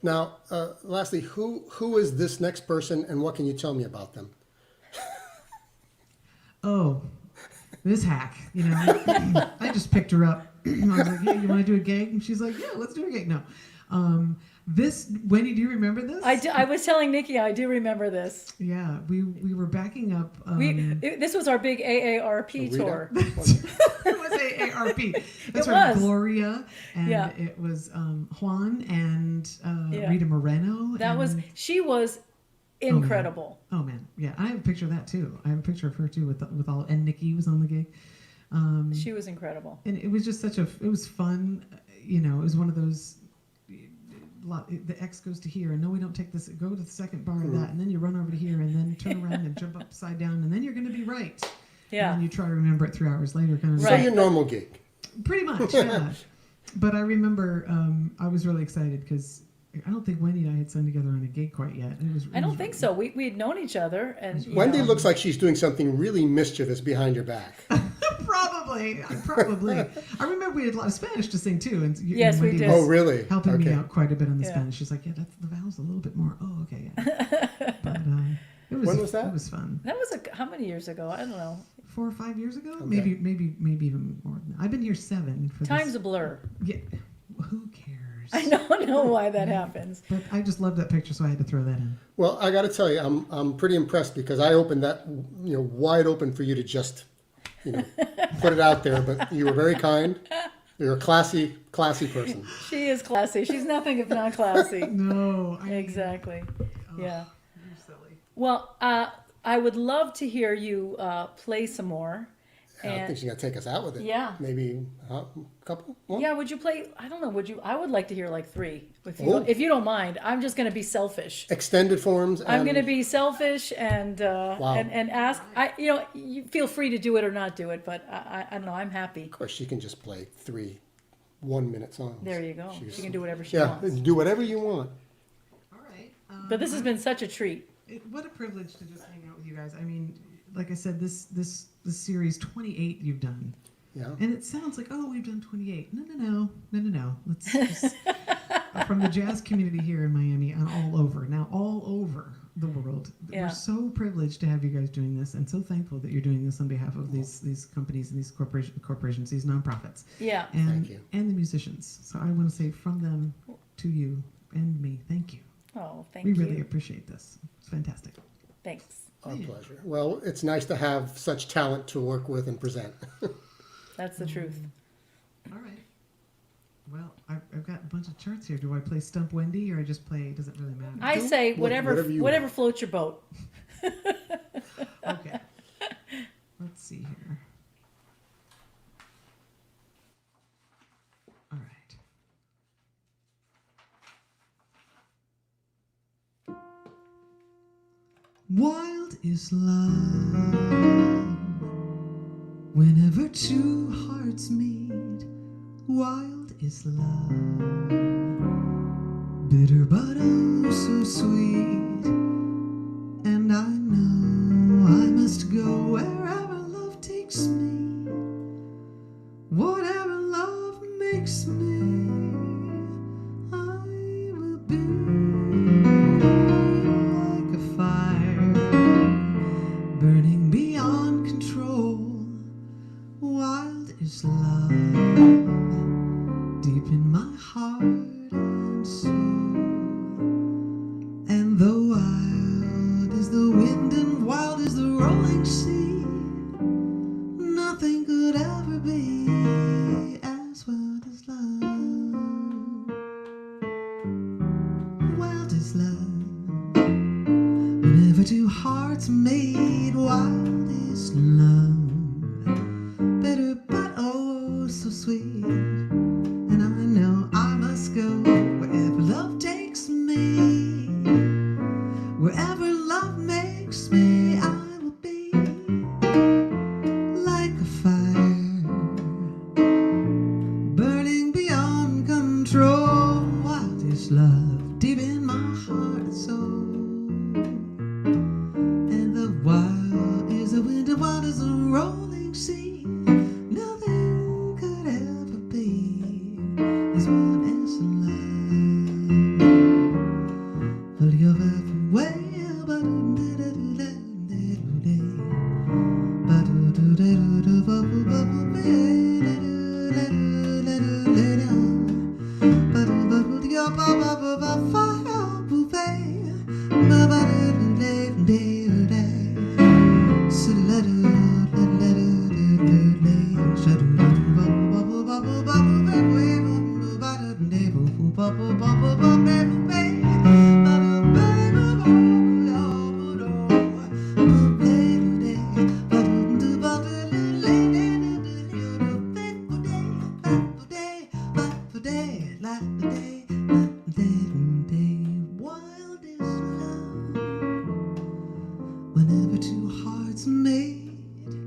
S3: Now, lastly, who is this next person, and what can you tell me about them?
S10: Oh, this hack. I just picked her up. I was like, "Yeah, you want to do a gig?" And she's like, "Yeah, let's do a gig." No. Wendy, do you remember this?
S2: I was telling Nikki, I do remember this.
S10: Yeah, we were backing up.
S2: This was our big AARP tour.
S10: It was AARP. That's right, Gloria, and it was Juan and Rita Moreno.
S2: She was incredible.
S10: Oh man, yeah, I have a picture of that too. I have a picture of her too with all, and Nikki was on the gig.
S2: She was incredible,
S10: and it was just it was fun. It was one of those. The X goes to here, and no, we don't take this. Go to the second bar of that, and then you run over to here, and then turn around and jump upside down, and then you're going to be right. Yeah. And then you try to remember it 3 hours later, kind of.
S3: So your normal gig.
S10: Pretty much, yeah. But I remember I was really excited because I don't think Wendy and I had sung together on a gig quite yet.
S2: I don't think so. We had known each other, and you
S3: Wendy
S2: know.
S3: looks like she's doing something really mischievous behind your back.
S10: Probably. I remember we had a lot of Spanish to sing too, and
S2: Yes, we
S10: Wendy
S2: did.
S10: was
S3: Oh, really?
S10: helping me
S3: Okay.
S10: out quite a bit on the
S2: Yeah.
S10: Spanish. She's like, yeah, that's the vowels a little bit more. Oh, okay. Yeah. But
S3: When was that?
S10: It was fun.
S2: That was how many years ago? I don't know.
S10: 4 or 5 years ago,
S3: Okay.
S10: maybe even more. I've been here 7. For
S2: Time's
S10: this.
S2: a blur.
S10: Yeah. Who cares?
S2: I don't know why that happens.
S10: But I just love that picture, so I had to throw that in.
S3: Well, I got to tell you, I'm pretty impressed because I opened that, wide open for you to just, put it out there. But you were very kind. You're a classy person.
S2: She is classy. She's nothing if not classy.
S10: No.
S2: Exactly. Yeah.
S10: You're silly.
S2: Well, I would love to hear you play some more.
S3: I think she's gonna take us out with it.
S2: Yeah.
S3: Maybe a couple. One?
S2: Yeah, would you play? I don't know. Would you? I would like to hear like 3,
S3: Oh.
S2: if you don't mind. I'm just going to be selfish.
S3: Extended forms.
S2: I'm
S3: and-
S2: going to be selfish and
S3: Wow.
S2: and ask. You feel free to do it or not do it, but I don't know. I'm happy.
S3: Of course, she can just play 3 1-minute songs.
S2: There you go.
S3: She's-
S2: She can do whatever she
S3: Yeah,
S2: wants.
S3: do whatever you want.
S10: All right.
S2: But this has been such a treat.
S10: What a privilege to just hang out with you guys. I mean, like I said, this series 28 you've done.
S3: Yeah.
S10: And it sounds like, oh, we've done 28. No. Let's just, from the jazz community here in Miami and all over the world.
S2: Yeah.
S10: We're so privileged to have you guys doing this, and so thankful that you're doing this on behalf of these companies and these corporations, these nonprofits.
S2: Yeah.
S10: And,
S3: Thank you.
S10: and the musicians. So I want to say from them to you and me, thank you.
S2: Oh, thank
S10: We
S2: you.
S10: really appreciate this. It's fantastic.
S2: Thanks.
S3: Our pleasure. Well, it's nice to have such talent to work with and present.
S2: That's the truth.
S10: All right. Well, I've got a bunch of charts here. Do I play Stump Wendy or I just play? Does it really matter?
S2: I say
S3: whatever you
S2: whatever
S3: want.
S2: floats your boat.
S10: Okay. Let's see here. All right. Wild is love. Whenever 2 hearts meet, wild is love. Bitter but oh so sweet. And I know I must go wherever love takes me. Whatever love makes me, I will be like a fire, burning beyond control. Wild is love, deep in my heart and soul. And though wild is the wind and wild is the rolling sea, nothing could ever be as wild as love. Wild is love. Whenever 2 hearts made, wild is love. Bitter but oh so sweet. And I know I must go wherever love takes me. Wherever love makes me, I will be like a fire, burning beyond control. Wild is love, deep in my heart and soul. And the wild is the wind, and wild is the rolling sea. Nothing could ever be as wild as love. Well, you're very well, Wild is love. Whenever 2 hearts made,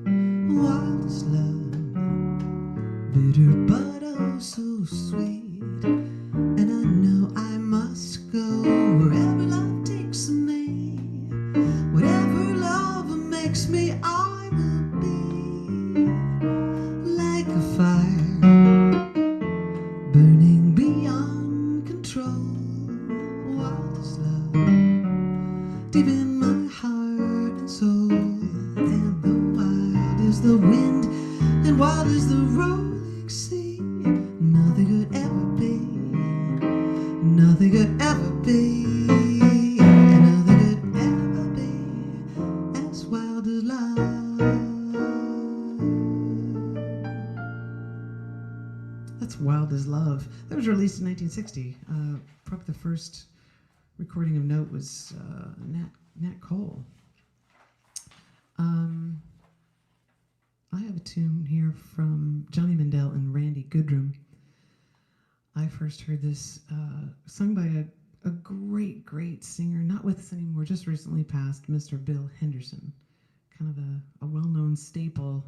S10: wild is love. Bitter but oh so sweet. And I know I must
S9: as the wind and wild as the rolling sea. Nothing could ever be, nothing could ever be, nothing could ever be as wild as love. That's Wild as Love. That was released in 1960. Probably the first recording of note was Nat Cole. I have a tune here from Johnny Mandel and Randy Goodrum. I first heard this sung by a great, great singer, not with us anymore, just recently passed, Mr. Bill Henderson. Kind of a well-known staple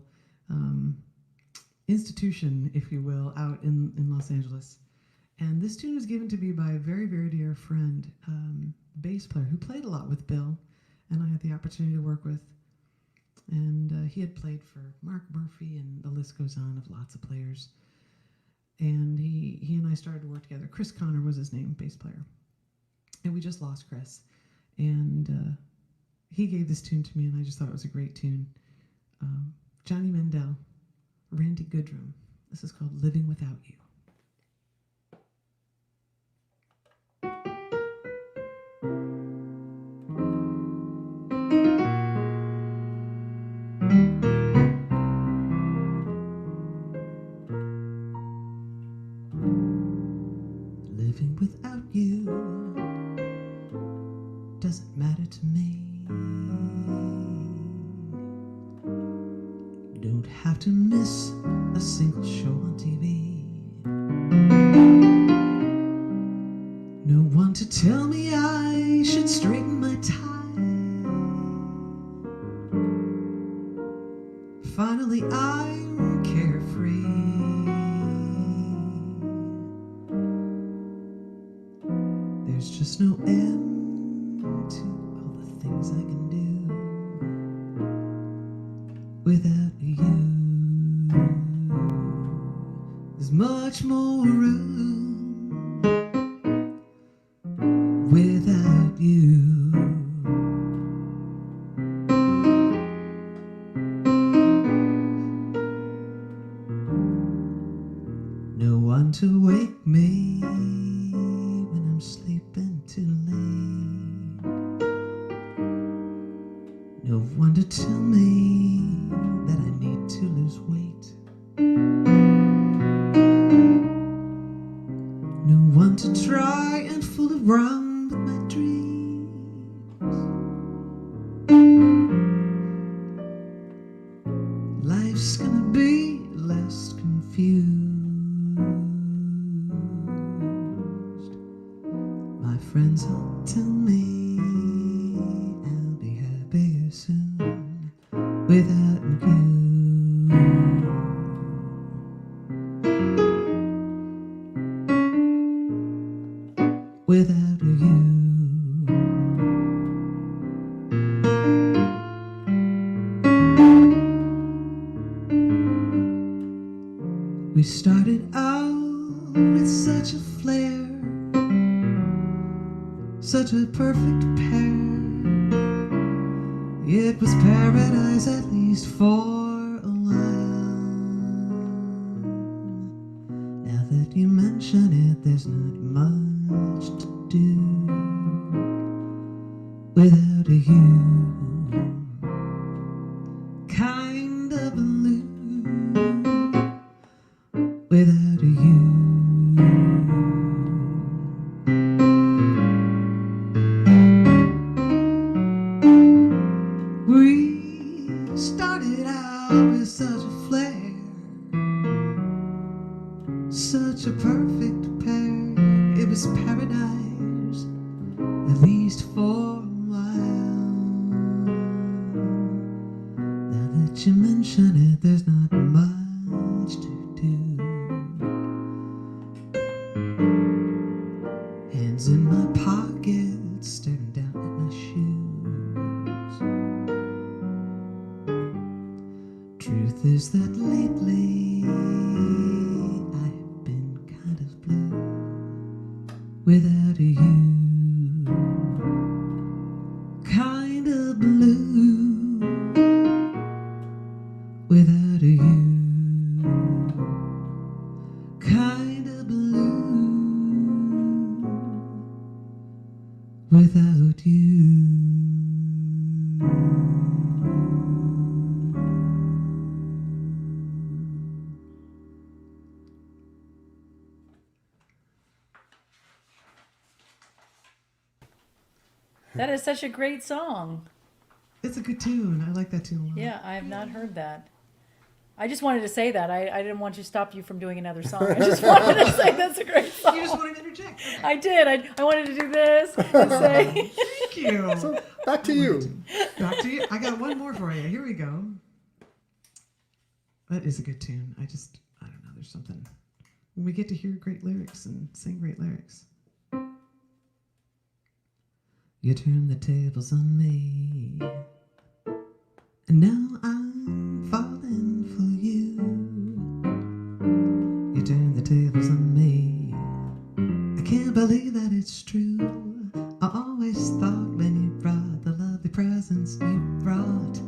S9: institution, if you will, out in Los Angeles. And this tune was given to me by a very, very dear friend, bass player, who played a lot with Bill, and I had the opportunity to work with. And he had played for Mark Murphy, and the list goes on of lots of players. And he and I started to work together. Chris Connor was his name, bass player. And we just lost Chris. And he gave this tune to me, and I just thought it was a great tune. Johnny Mandel, Randy Goodrum. This is called Living Without You. Living without you doesn't matter to me. Don't have to miss a single show on TV. No one to tell me I should straighten my tie. Finally I'm carefree. There's just no end to all the things I can do without you. There's much more room without you. No one to wake me when I'm sleeping too late. No one to tell me that I need to lose weight. No one to try and fool around with my dreams. Life's gonna be less confused. My friends all tell me I'll be happier soon without you. Without you. We started out with such a flair, such a perfect pair. It was paradise, at least for a while. Now that you mention it, there's not much to do without you. Kind of blue without you. We started out with such a flair, such a perfect pair. It was paradise, at least for a while. Now that you mention it, there's not much to do. Hands in my pockets, staring down at my shoes. Truth is that lately I've been kind of blue without you. Kind of blue without without you. Kinda blue without you.
S2: That is such a great song.
S10: It's a good tune. I like that tune a lot.
S2: Yeah, I have not heard that. I just wanted to say that. I didn't want to stop you from doing another song. I just wanted to say that's a great song.
S10: You just wanted to interject. Okay.
S2: I did. I wanted to do this and say.
S10: Thank you.
S3: So back to you.
S10: Back to you. I got one more for you. Here we go. That is a good tune. I don't know. There's something when we get to hear great lyrics and sing great lyrics.
S9: You turn the tables on me, and now I'm falling for you. You turn the tables on me. I can't believe that it's true. I always thought when you brought the lovely presents you brought,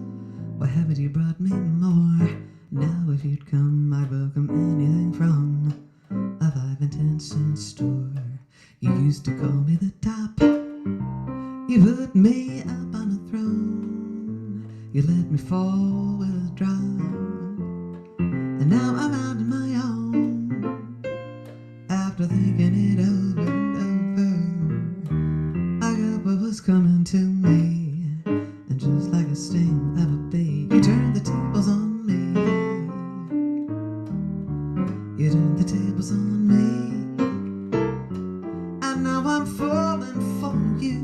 S9: why haven't you brought me more? Now if you'd come, I'd welcome anything from a 5 and 10 cent store. You used to call me the top. You put me up on a throne. You let me fall with a drop. And now I'm out on my own. After thinking it over and over, I got what was coming to me. And just like a sting of a bee, you turned the tables on me. You turned the tables on me. And now I'm falling for you.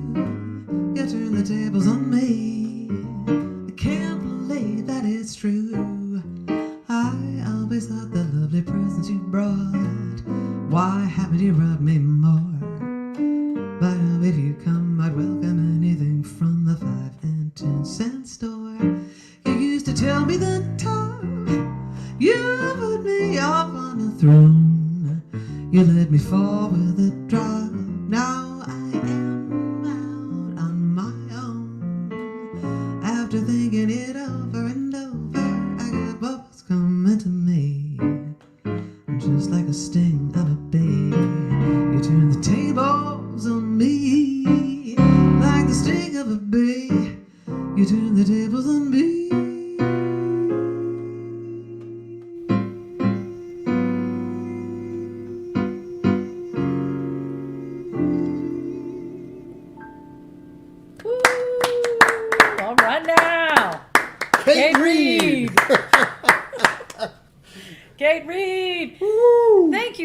S9: You turn the tables on me. I can't believe that it's true. I always thought the lovely presents you brought, why haven't you brought me more? But now if you come, I'd welcome anything from the 5 and 10 cent store. You used to tell me the time you put me up on a throne. You let me fall with a drop. Now I am out on my own. After thinking it over and over, I got what was coming to me. And just like a sting of a bee, you turn the tables on me. Like the sting of a bee, you turn the tables on me.
S2: All right now.
S3: Kate Reid.
S2: Kate Reid.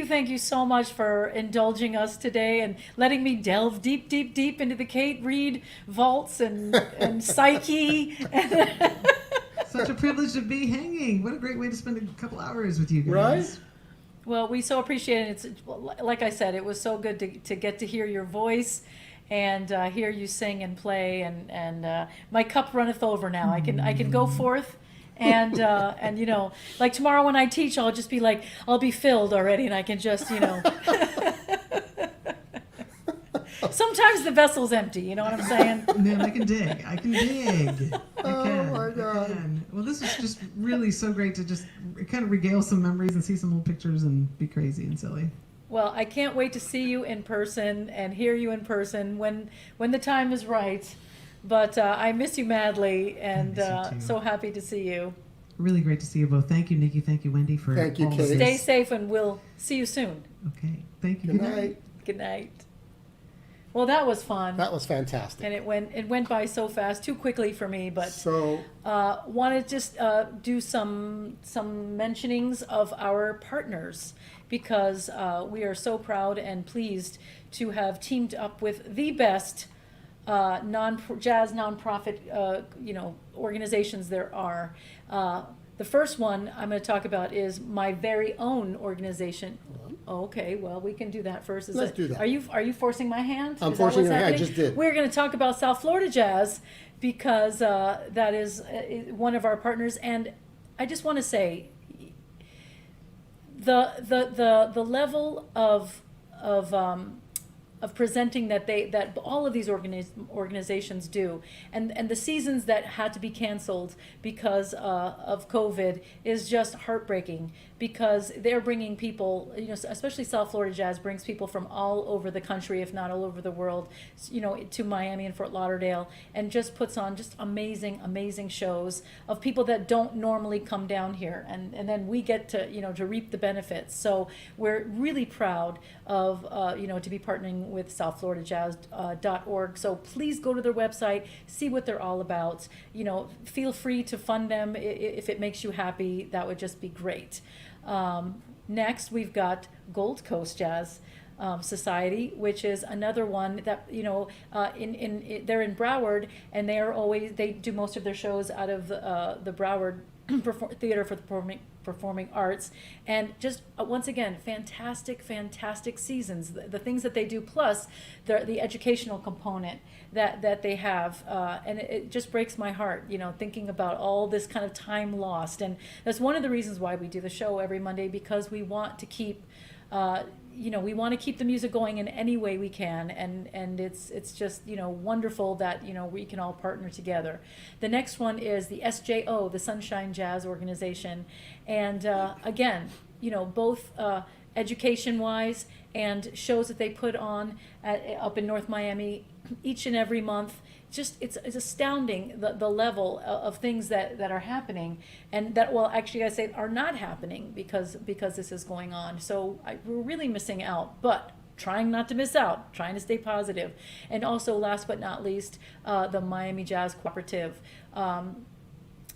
S2: Thank you so much for indulging us today and letting me delve deep into the Kate Reid vaults and psyche.
S10: Such a privilege to be hanging. What a great way to spend a couple hours with you guys.
S3: Right?
S2: Well, we so appreciate it. It's like I said, it was so good to get to hear your voice and hear you sing and play. And my cup runneth over now. I can go forth. And you know, like tomorrow when I teach, I'll just be like, I'll be filled already, and I can just, you know. Sometimes the vessel's empty. You know what I'm saying?
S10: Man, I can dig. I can.
S3: Oh my God.
S10: Well, this was just really so great to just kind of regale some memories and see some old pictures and be crazy and silly.
S2: Well, I can't wait to see you in person and hear you in person when the time is right. But I miss you madly, and
S10: miss you too.
S2: so happy to see you.
S10: Really great to see you both. Thank you, Nikki. Thank you, Wendy, for
S3: Thank you,
S10: all
S3: Kate.
S10: of this.
S2: Stay safe, and we'll see you soon.
S10: Okay. Thank you.
S3: Good night.
S2: Good night. Well, that was fun.
S3: That was fantastic.
S2: And it went by so fast, too quickly for me. But
S3: So,
S2: want to just do some mentionings of our partners, because we are so proud and pleased to have teamed up with the best jazz nonprofit organizations there are. The first one I'm going to talk about is my very own organization. Oh, okay, well, we can do that first.
S3: Let's do that.
S2: Are you forcing my hand?
S3: I'm
S2: Is that
S3: forcing
S2: what's
S3: your hand, I
S2: happening?
S3: just did.
S2: We're going to talk about South Florida Jazz, because that is one of our partners, and I just want to say the level of presenting that all of these organizations do, and the seasons that had to be canceled because of COVID is just heartbreaking, because they're bringing people, especially South Florida Jazz brings people from all over the country, if not all over the world, to Miami and Fort Lauderdale, and just puts on just amazing shows of people that don't normally come down here, and then we get to reap the benefits. So we're really proud of to be partnering with southfloridajazz.org. So please go to their website, see what they're all about. Feel free to fund them if it makes you happy. That would just be great. Next, we've got Gold Coast Jazz Society, which is another one that they're in Broward, and they do most of their shows out of the Broward Theater for the Performing Arts, and just once again, fantastic seasons. The things that they do, plus the educational component that they have, and it just breaks my heart, thinking about all this kind of time lost. And that's one of the reasons why we do the show every Monday, because we want to keep the music going in any way we can, and it's just wonderful that we can all partner together. The next one is the SJO, the Sunshine Jazz Organization, and again, both education wise and shows that they put on up in North Miami each and every month. Just it's astounding the level of things that are happening, and that, well, actually I say are not happening because this is going on. So we're really missing out, but trying not to miss out, trying to stay positive. And also, last but not least, the Miami Jazz Cooperative,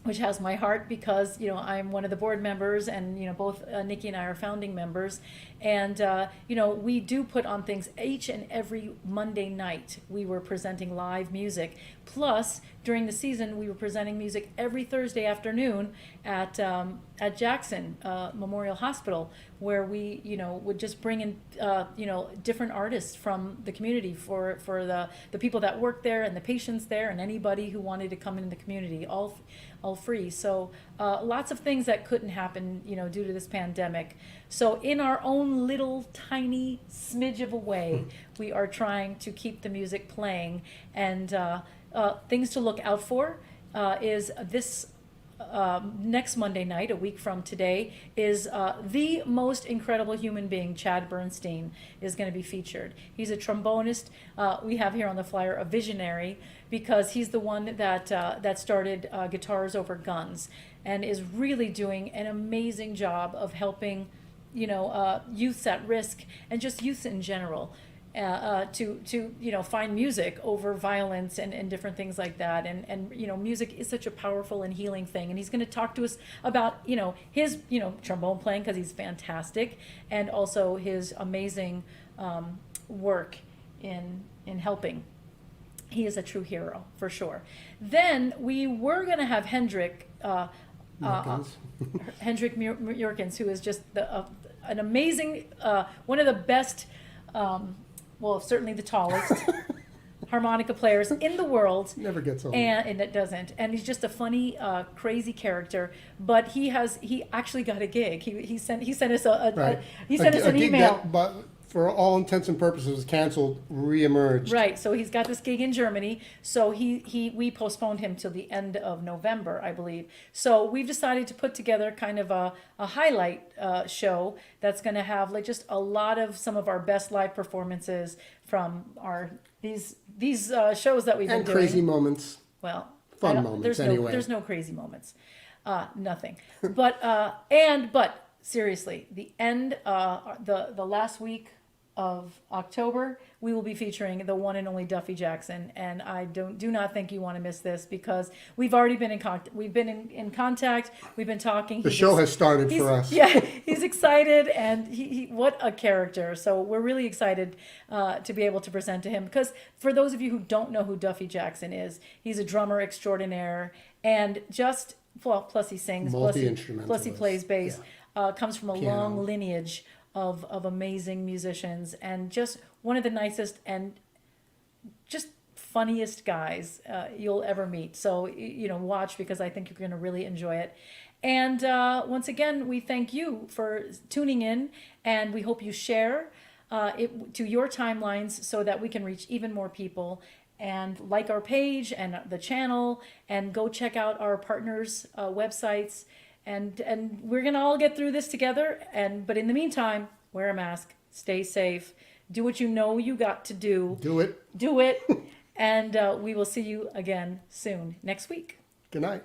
S2: which has my heart, because I'm one of the board members, and both Nikki and I are founding members, and we do put on things each and every Monday night. We were presenting live music, plus during the season we were presenting music every Thursday afternoon at Jackson Memorial Hospital, where we would just bring in different artists from the community for the people that work there, and the patients there, and anybody who wanted to come in the community, all free. So lots of things that couldn't happen due to this pandemic. So in our own little tiny smidge of a way, we are trying to keep the music playing. And things to look out for is this next Monday night, a week from today, is the most incredible human being, Chad Bernstein, is going to be featured. He's a trombonist. We have here on the flyer a visionary, because he's the one that started Guitars Over Guns, and is really doing an amazing job of helping youths at risk, and just youths in general, to find music over violence and different things like that. And music is such a powerful and healing thing. And he's going to talk to us about his trombone playing, because he's fantastic, and also his amazing work in helping. He is a true hero, for sure. Then we were going to have Hendrik Murkins, who is just an amazing, one of the best, certainly the tallest harmonica players in the world.
S3: Never gets old.
S2: And it doesn't. And he's just a funny, crazy character. But he actually got a gig. He sent us an email.
S3: But for all intents and purposes, was canceled, reemerged.
S2: Right. So he's got this gig in Germany. So we postponed him till the end of November, I believe. So we've decided to put together kind of a highlight show that's going to have just a lot of some of our best live performances from these shows that we've been doing.
S3: And crazy moments.
S2: Well,
S3: fun moments anyway.
S2: There's no crazy moments. Nothing. But seriously, the end, the last week of October, we will be featuring the one and only Duffy Jackson, and I do not think you want to miss this, because we've already been in contact. We've been in contact. We've been talking.
S3: The show has started for us.
S2: Yeah, he's excited, and he what a character. So we're really excited to be able to present to him, because for those of you who don't know who Duffy Jackson is, he's a drummer extraordinaire, and plus he sings, plus he plays bass. Yeah. Comes from a long lineage of amazing musicians, and just one of the nicest and just funniest guys you'll ever meet. So watch, because I think you're going to really enjoy it. And once again, we thank you for tuning in, and we hope you share. to your timelines so that we can reach even more people. And like our page and the channel, and go check out our partners' websites. And we're gonna all get through this together. But in the meantime, wear a mask, stay safe, do what you know you got to do.
S3: Do it.
S2: Do it. And we will see you again soon next week.
S3: Good night.